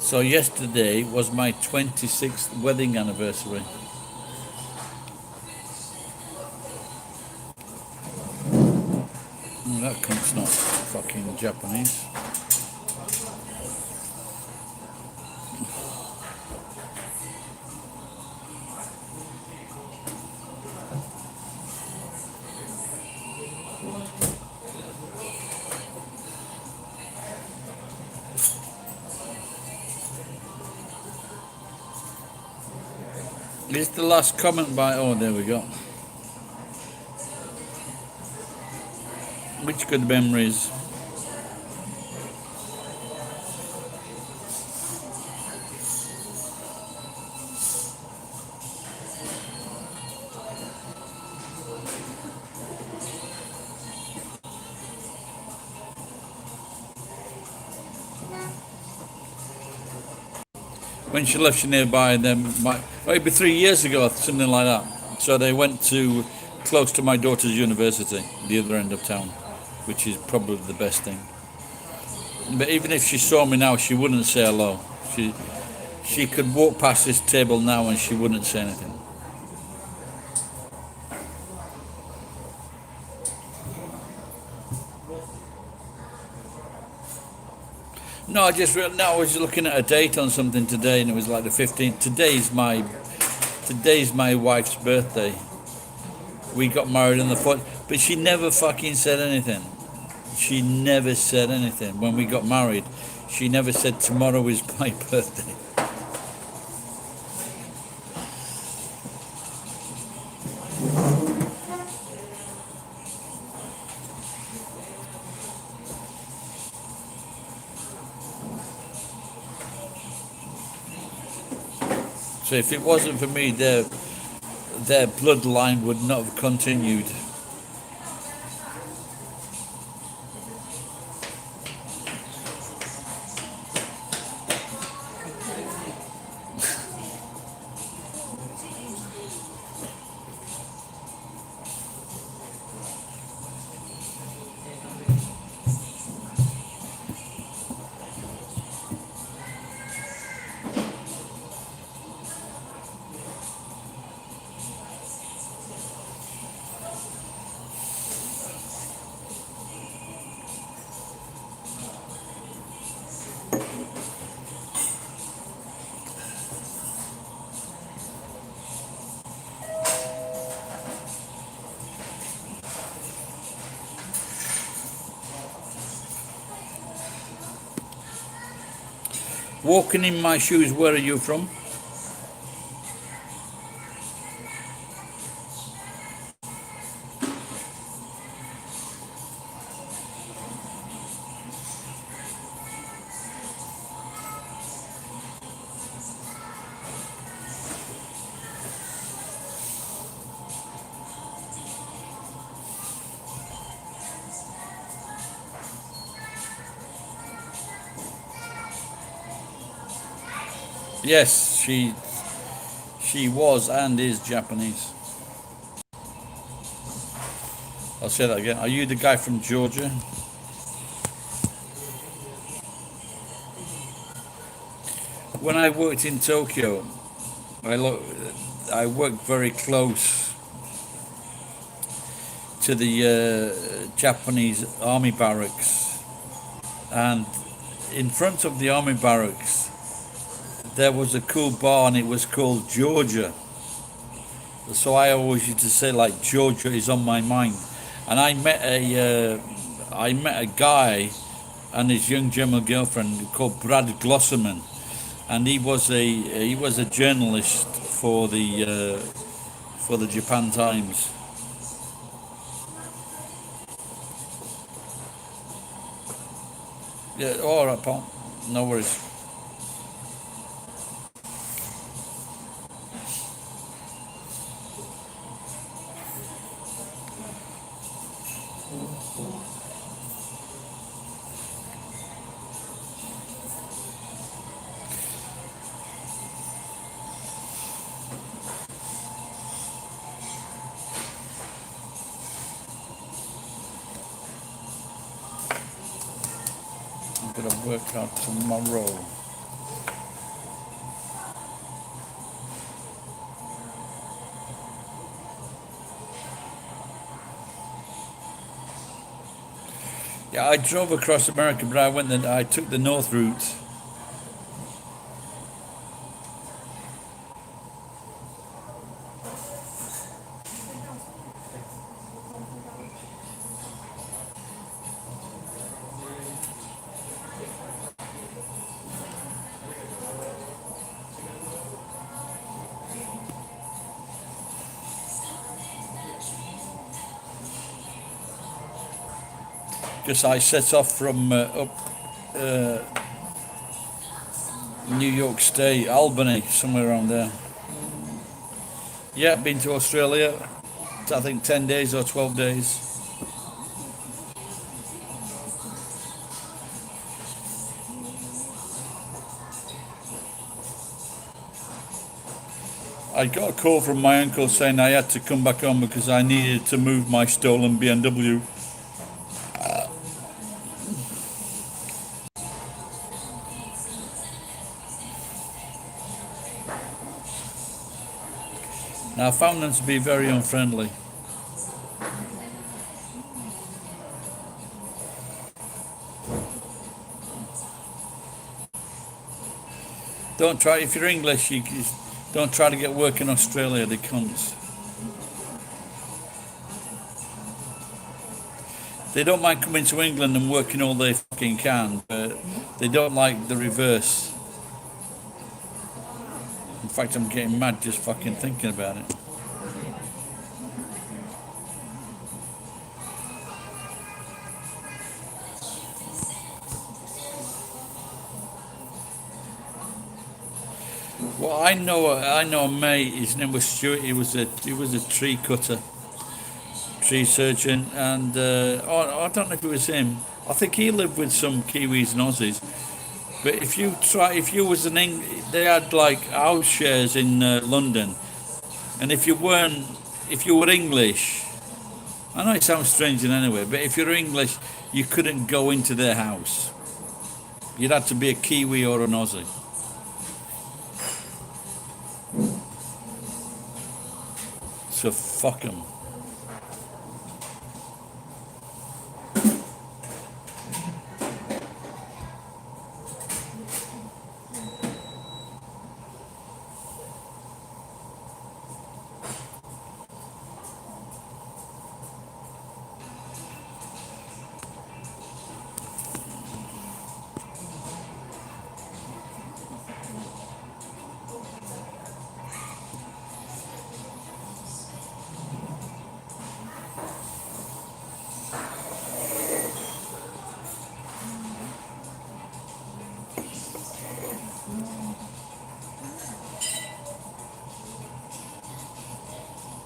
A: So yesterday was my 26th wedding anniversary. That cunt's not fucking Japanese. It's the last comment by, oh, there we go. Which good memories. When she left, she nearby, and then maybe 3 years ago, something like that. So they went to close to my daughter's university, the other end of town, which is probably the best thing. But even if she saw me now, she wouldn't say hello. She could walk past this table now and she wouldn't say anything. No, I was looking at a date on something today, and it was like the 15th. Today's my wife's birthday. We got married on the 4th, but she never fucking said anything. She never said anything when we got married. She never said tomorrow is my birthday. So if it wasn't for me, their bloodline would not have continued. Walking in my shoes, where are you from? Yes, she was and is Japanese. I'll say that again. Are you the guy from Georgia? When I worked in Tokyo, I lo- I worked very close to the Japanese army barracks, and in front of the army barracks there was a cool bar, and it was called Georgia. So I always used to say like Georgia is on my mind, and I met a guy and his young German girlfriend called Brad Glosserman, and he was a journalist for the Japan Times. Yeah, all right, Paul. No worries. I'm gonna work out tomorrow. Yeah, I drove across America, but I took the north route. Because I set off from up uh, New York State, Albany, somewhere around there. Yeah, been to Australia. I think 10 days or 12 days. I got a call from my uncle saying I had to come back home because I needed to move my stolen BMW. Now I found them to be very unfriendly. Don't try if you're English. Don't try to get work in Australia. They cunts. They don't mind coming to England and working all they fucking can, but they don't like the reverse. In fact, I'm getting mad just fucking thinking about it. Well, I know a mate. His name was Stuart. He was a tree cutter, tree surgeon, and I don't know if it was him. I think he lived with some Kiwis and Aussies. But if you was they had like house shares in London, and if you were English, I know it sounds strange in any way, but if you're English, you couldn't go into their house. You'd have to be a Kiwi or an Aussie. So fuck them.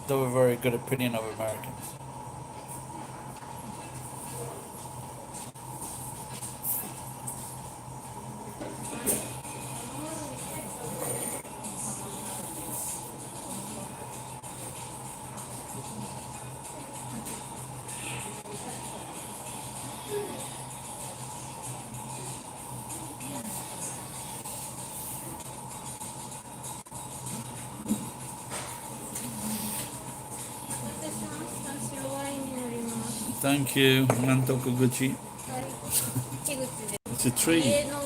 A: They have a very good opinion of Americans. Thank you. Nantoku Gucci.
B: はい、木口で
A: It's a tree.
B: 家の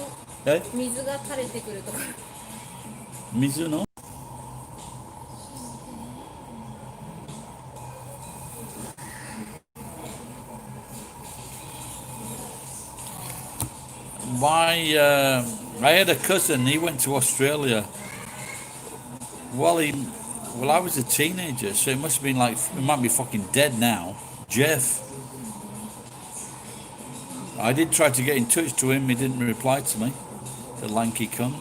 A: Eh?
B: 水が垂れてくるところ。
A: Mizuno? I had a cousin. He went to Australia. Well, I was a teenager, so it must have been like it might be fucking dead now. Jeff. I did try to get in touch to him. He didn't reply to me. The lanky cunt.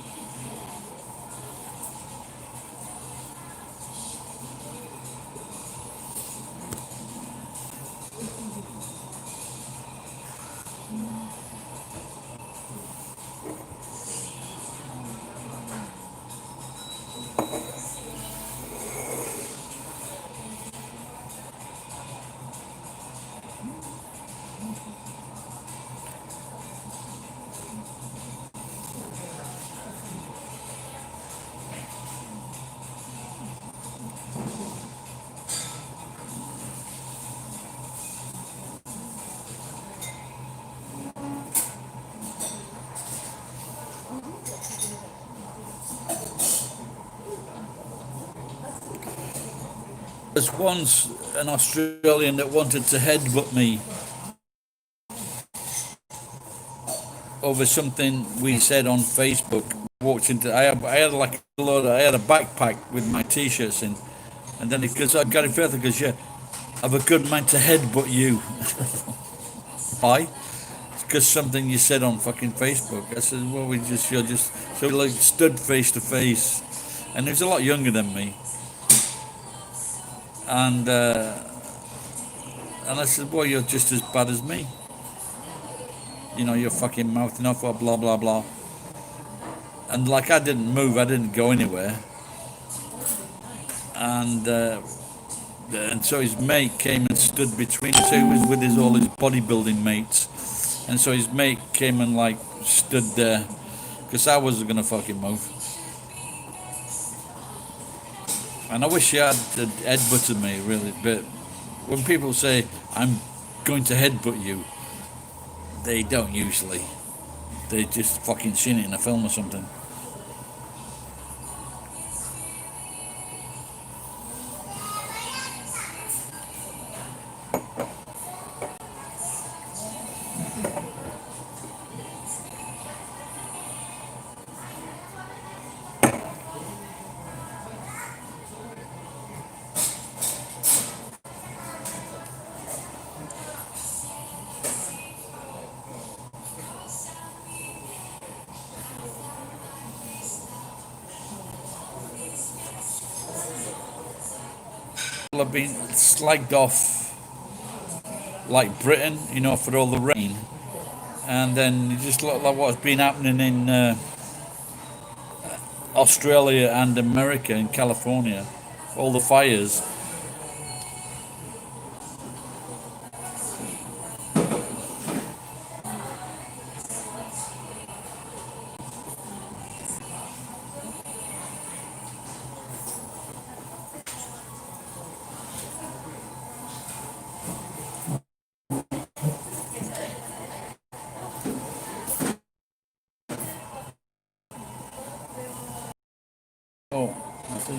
A: There's once an Australian that wanted to headbutt me over something we said on Facebook. Walked into I had like a load. I had a backpack with my t-shirts in, and then because I got it further because yeah, I'm a good man to headbutt you. Why? Because something you said on fucking Facebook. I said, well, you're just so we like stood face to face, and he was a lot younger than me, and I said, well, you're just as bad as me. You know, you're fucking mouthing off or blah blah blah. And like I didn't move, I didn't go anywhere, and so his mate came and stood between us. So he was with all his bodybuilding mates, and so his mate came and like stood there because I wasn't gonna fucking move. And I wish he had headbutted me really, but when people say I'm going to headbutt you, they don't usually. They just fucking seen it in a film or something. People have been slagged off like Britain, you know, for all the rain, and then you just look like what's been happening in Australia and America and California, all the fires. Oh, I see.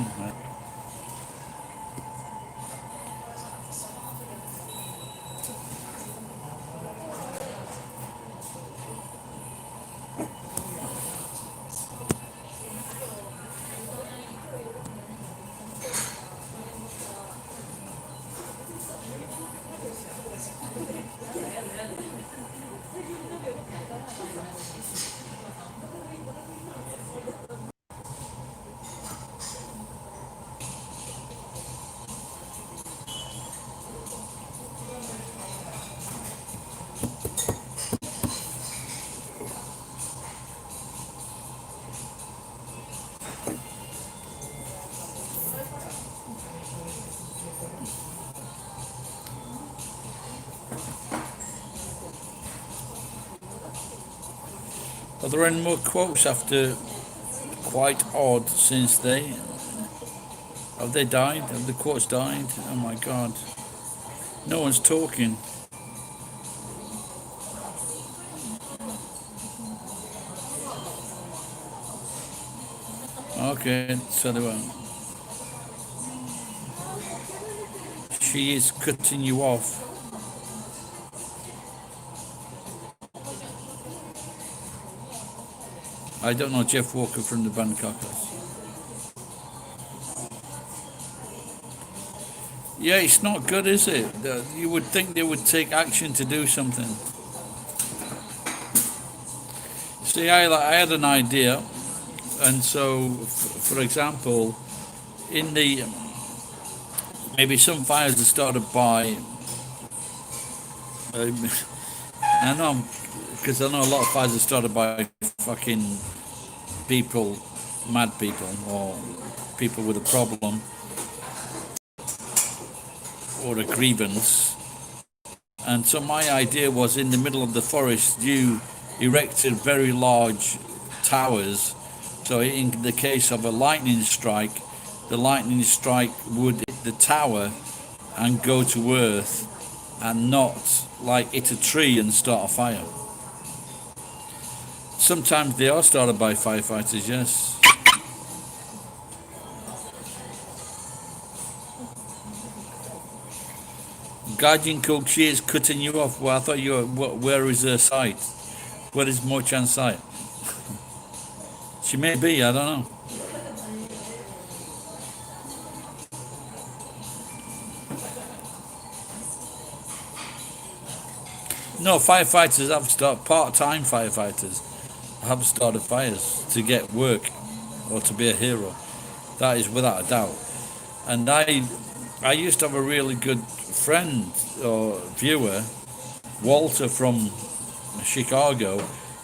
A: Are there any more quotes after quite odd since they have they died? Have the quotes died? Oh my god. No one's talking. Okay, so she is cutting you off. I don't know Jeff Walker from the band Caucus. Yeah, it's not good, is it? You would think they would take action to do something. See, I had an idea, and so, for example, in the maybe some fires are started by. Um, I know, because I know a lot of fires are started by fucking people, mad people, or people with a problem or a grievance. And so my idea was, in the middle of the forest, you erected very large towers. So in the case of a lightning strike, the lightning strike would hit the tower and go to earth, and not like hit a tree and start a fire. Sometimes they are started by firefighters, yes. Guardian Cook, she is cutting you off. Well, I thought you were, where is her site? Where is Mochan's site? She may be, I don't know. No, firefighters have started, part-time firefighters have started fires to get work or to be a hero. That is without a doubt. And I used to have a really good friend or viewer, Walter from Chicago,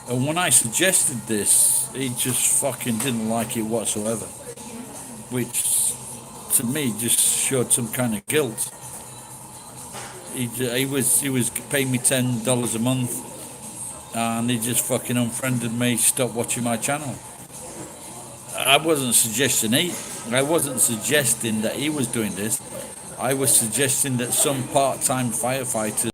A: and when I suggested this, he just fucking didn't like it whatsoever, which to me just showed some kind of guilt. He was paying me $10 a month, and he just fucking unfriended me, stopped watching my channel. I wasn't suggesting that he was doing this. I was suggesting that some part-time firefighters.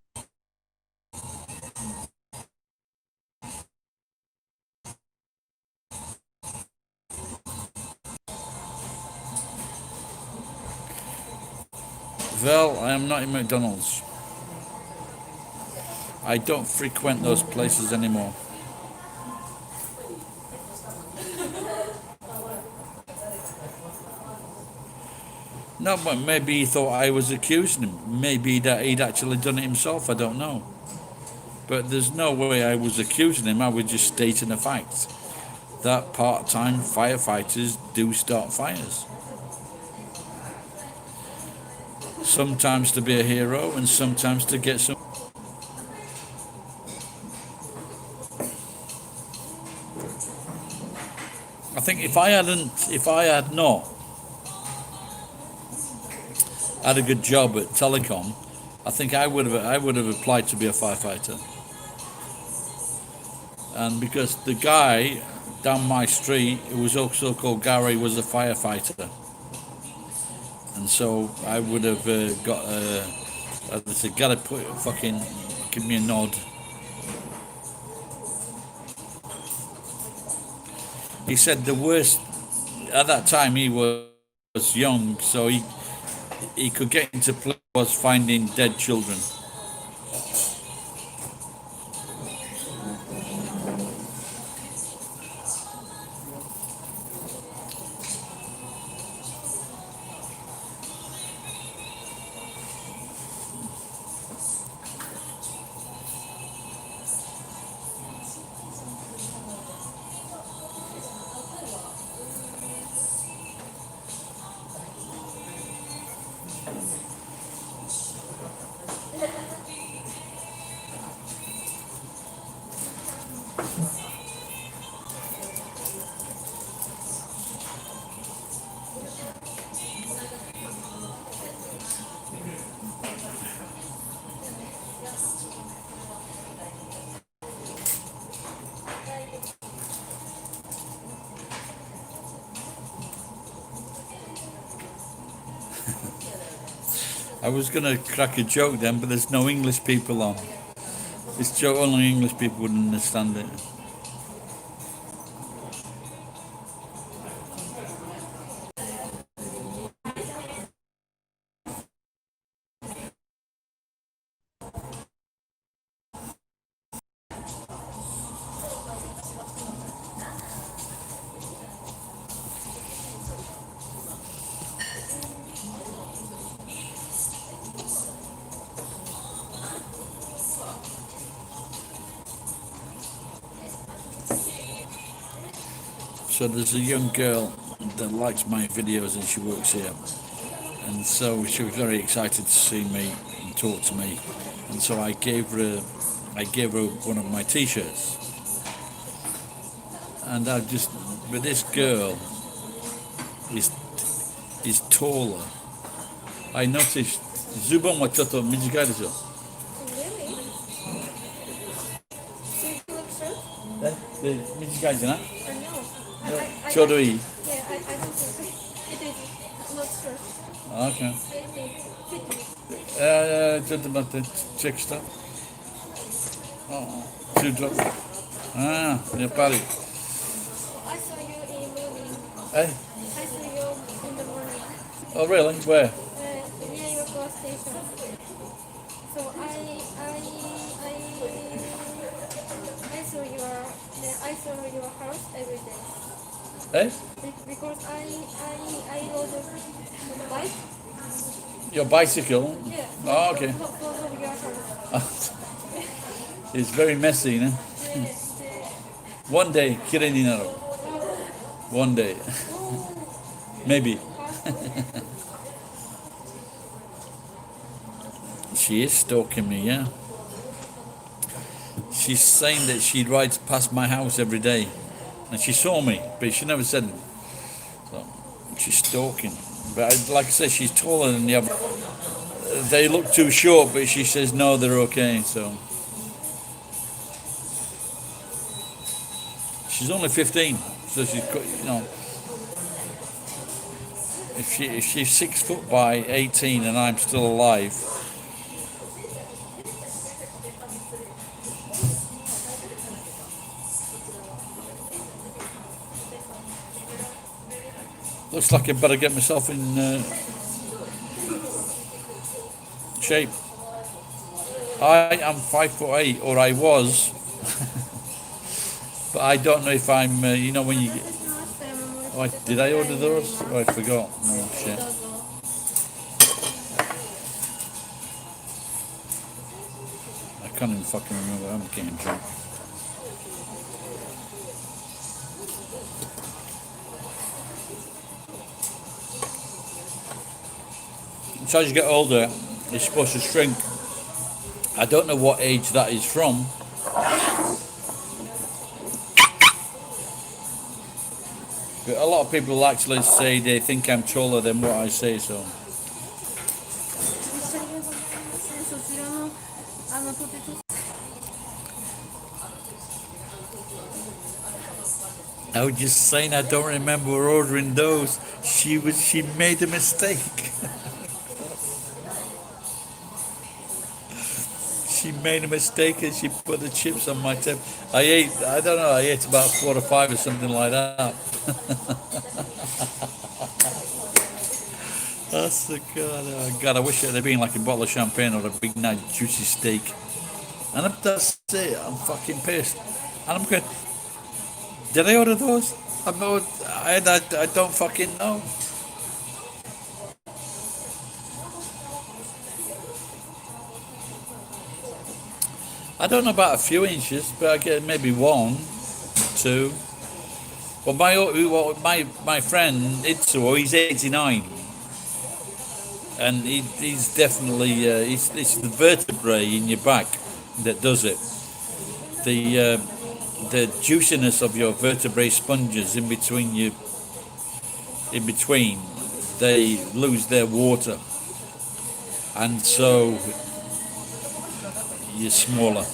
A: Well, I am not in McDonald's. I don't frequent those places anymore. No, but maybe he thought I was accusing him. Maybe that he'd actually done it himself. I don't know. But there's no way I was accusing him. I was just stating a fact that part-time firefighters do start fires. Sometimes to be a hero, and sometimes to get some. I think if I had not had a good job at telecom, I think I would have applied to be a firefighter. And because the guy down my street, who was also called Gary, was a firefighter, and so I would have got I said, gotta put fucking give me a nod. He said the worst at that time, he was young, so he could get into play was finding dead children. I was gonna crack a joke then, but there's no English people on. This joke only English people would understand it. So there's a young girl that likes my videos and she works here. And so she was very excited to see me and talk to me. And so I gave her one of my t-shirts. And but this girl is taller. I noticed, Zubon wa chotto mijikai desu yo.
B: Really? Do you look short?
A: で、短いじゃない？
B: Or no?
A: ちょうどいい。
B: Yeah, I don't think it is not short.
A: Okay.
B: I think fit me.
A: ちょっと待って、チェックした。中途。ああ、やっぱり。
B: I saw you in morning.
A: Eh?
B: I saw you in the morning.
A: Oh, really? Where?
B: Near your bus station. So I saw your house every day.
A: Eh?
B: Because I rode a bike.
A: Your bicycle?
B: Yeah.
A: Oh, okay.
B: From your house.
A: It's very messy, you know? One day, 綺麗になる. One day. Maybe. She is stalking me, yeah. She's saying that she rides past my house every day. And she saw me, but she never said it. So, she's stalking. But like I said, she's taller than the other. They look too short, but she says no, they're okay, so. She's only 15, so she's, you know, if she's 6 foot by 18 and I'm still alive, looks like I better get myself in shape. I am 5'8", or I was, but I don't know if I'm. You know when you get. Oh, did I order those? Oh, I forgot. Oh shit. I can't even fucking remember. I'm getting drunk. So as you get older, it's supposed to shrink. I don't know what age that is from. But a lot of people actually say they think I'm taller than what I say, so. I was just saying I don't remember ordering those. She made a mistake. She made a mistake and she put the chips on my tip. I ate about 4 or 5 or something like that. That's the God. Oh God, I wish it had been like a bottle of champagne or a big nice juicy steak. And that's it. I'm fucking pissed. And I'm going, did I order those? I don't fucking know. I don't know about a few inches, but I get maybe 1, 2. Well, my friend Itsuo, he's 89, and he's definitely it's the vertebrae in your back that does it. The juiciness of your vertebrae sponges in between, they lose their water, and so you're smaller.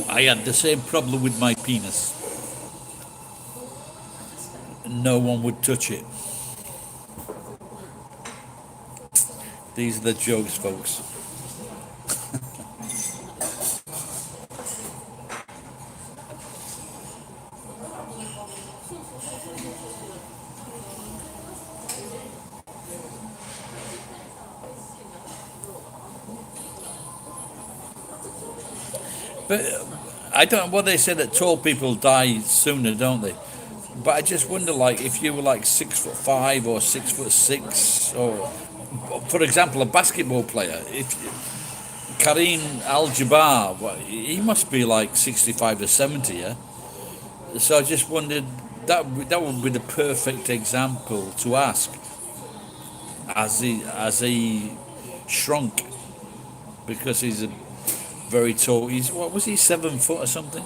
A: I had the same problem with my penis. No one would touch it. These are the jokes, folks. But I don't. Well, they say that tall people die sooner, don't they? But I just wonder, like, if you were like 6'5" or 6'6", or, for example, a basketball player. Kareem Al-Jabbar, he must be like 65 or 70, yeah? So I just wondered, that would be the perfect example to ask as he shrunk, because he's a very tall. He's, what was he, 7 foot or something?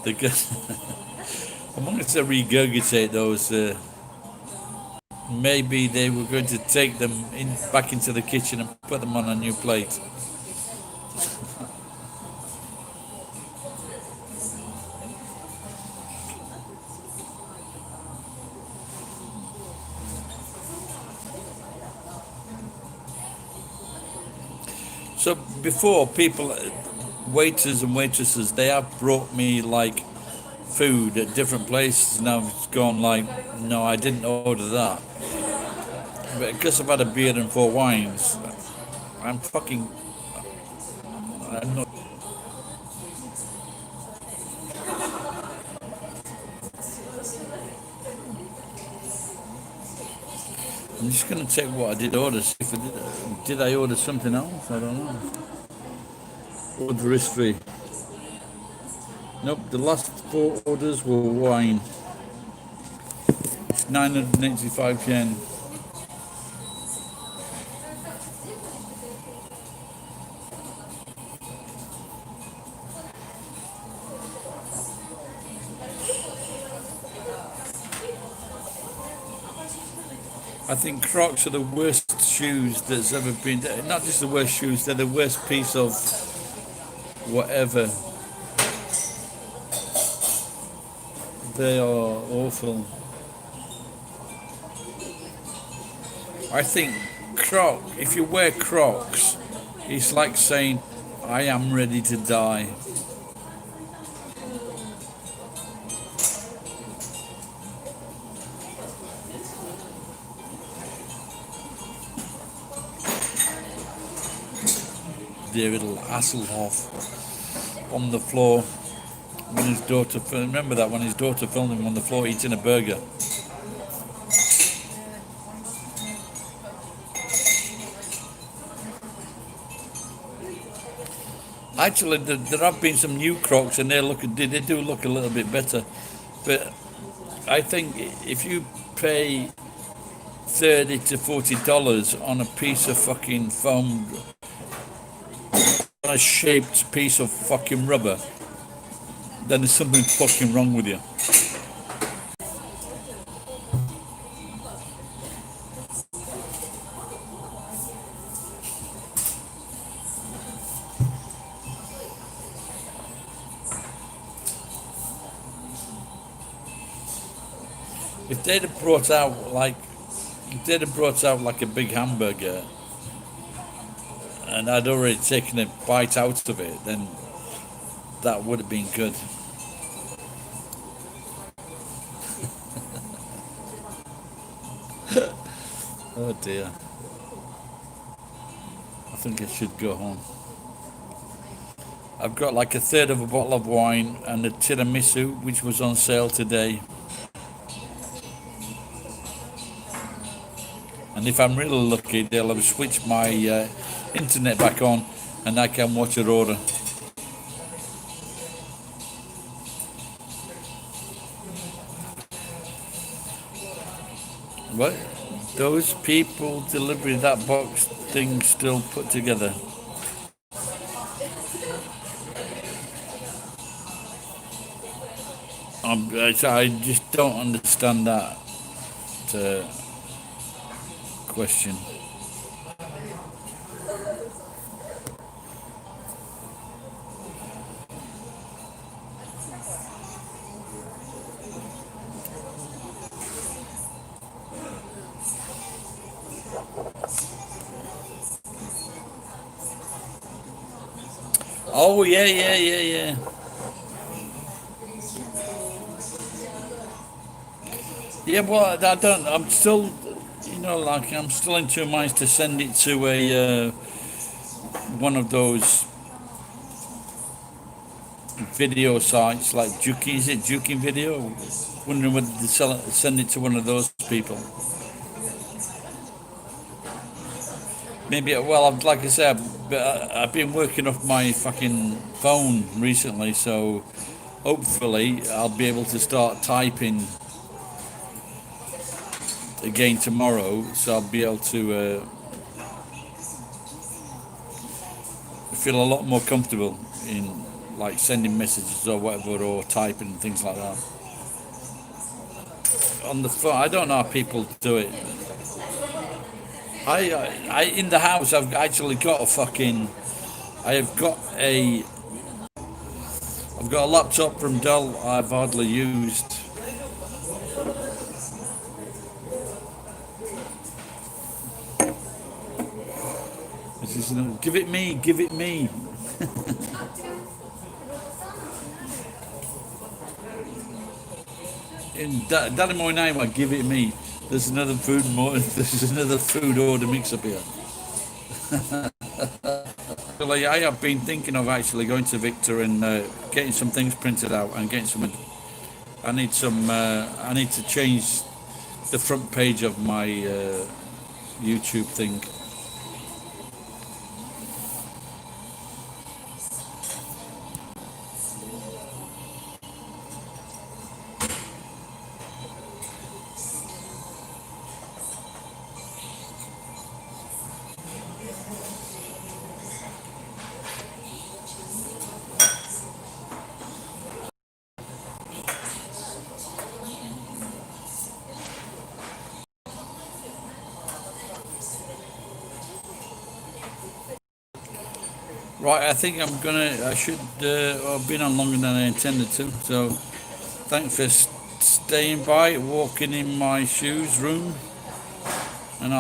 A: The I wanted to regurgitate those. Maybe they were going to take them back into the kitchen and put them on a new plate. So before, people, waiters and waitresses, they have brought me like food at different places, and I've gone like, no, I didn't order that. But because I've had a beer and 4 wines, I'm fucking, I'm not. I'm just going to check what I did order. See if did I order something else? I don't know. Order history. Nope, the last 4 orders were wine. 985 yen. I think Crocs are the worst shoes that's ever been. Not just the worst shoes, they're the worst piece of whatever. They are awful. I think if you wear Crocs, it's like saying, I am ready to die. Dear little Hasselhoff on the floor when his daughter, remember that when his daughter filmed him on the floor eating a burger. Actually, there have been some new Crocs and they do look a little bit better, but I think if you pay $30 to $40 on a piece of fucking foam, a shaped piece of fucking rubber, then there's something fucking wrong with you. If they'd have brought out like a big hamburger and I'd already taken a bite out of it, then that would have been good. Oh dear. I think I should go home. I've got like a third of a bottle of wine and a tiramisu, which was on sale today. And if I'm really lucky, they'll have switched my internet back on and I can watch her order. What? Those people delivering that box thing still put together. I just don't understand that question. Oh yeah. Yeah, well, I don't. I'm still, like I'm still in 2 minds to send it to one of those video sites like Juki. Is it Juking Video? Wondering whether to send it to one of those people. Maybe. Well, like I said, I've been working off my fucking phone recently, so hopefully I'll be able to start typing again tomorrow. So I'll be able to feel a lot more comfortable in like sending messages or whatever, or typing and things like that on the phone. I don't know how people do it. I in the house I've actually got a fucking. I've got a laptop from Dell I've hardly used. Give it me, give it me. In Daddy Moy name, I give it me. There's another there's another food order mix up here. Well, I have been thinking of actually going to Victor and getting some things printed out and getting some. I need some. I need to change the front page of my YouTube thing. Right, I think I should have been on longer than I intended to. So, thanks for staying by, walking in my shoes room, and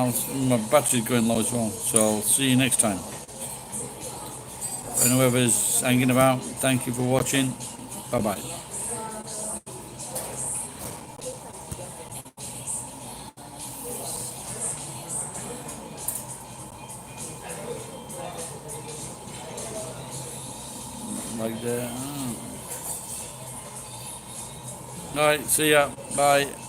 A: my battery's going low as well. So I'll see you next time. And whoever's hanging about, thank you for watching. Bye bye. Like that. All right, see ya. Bye.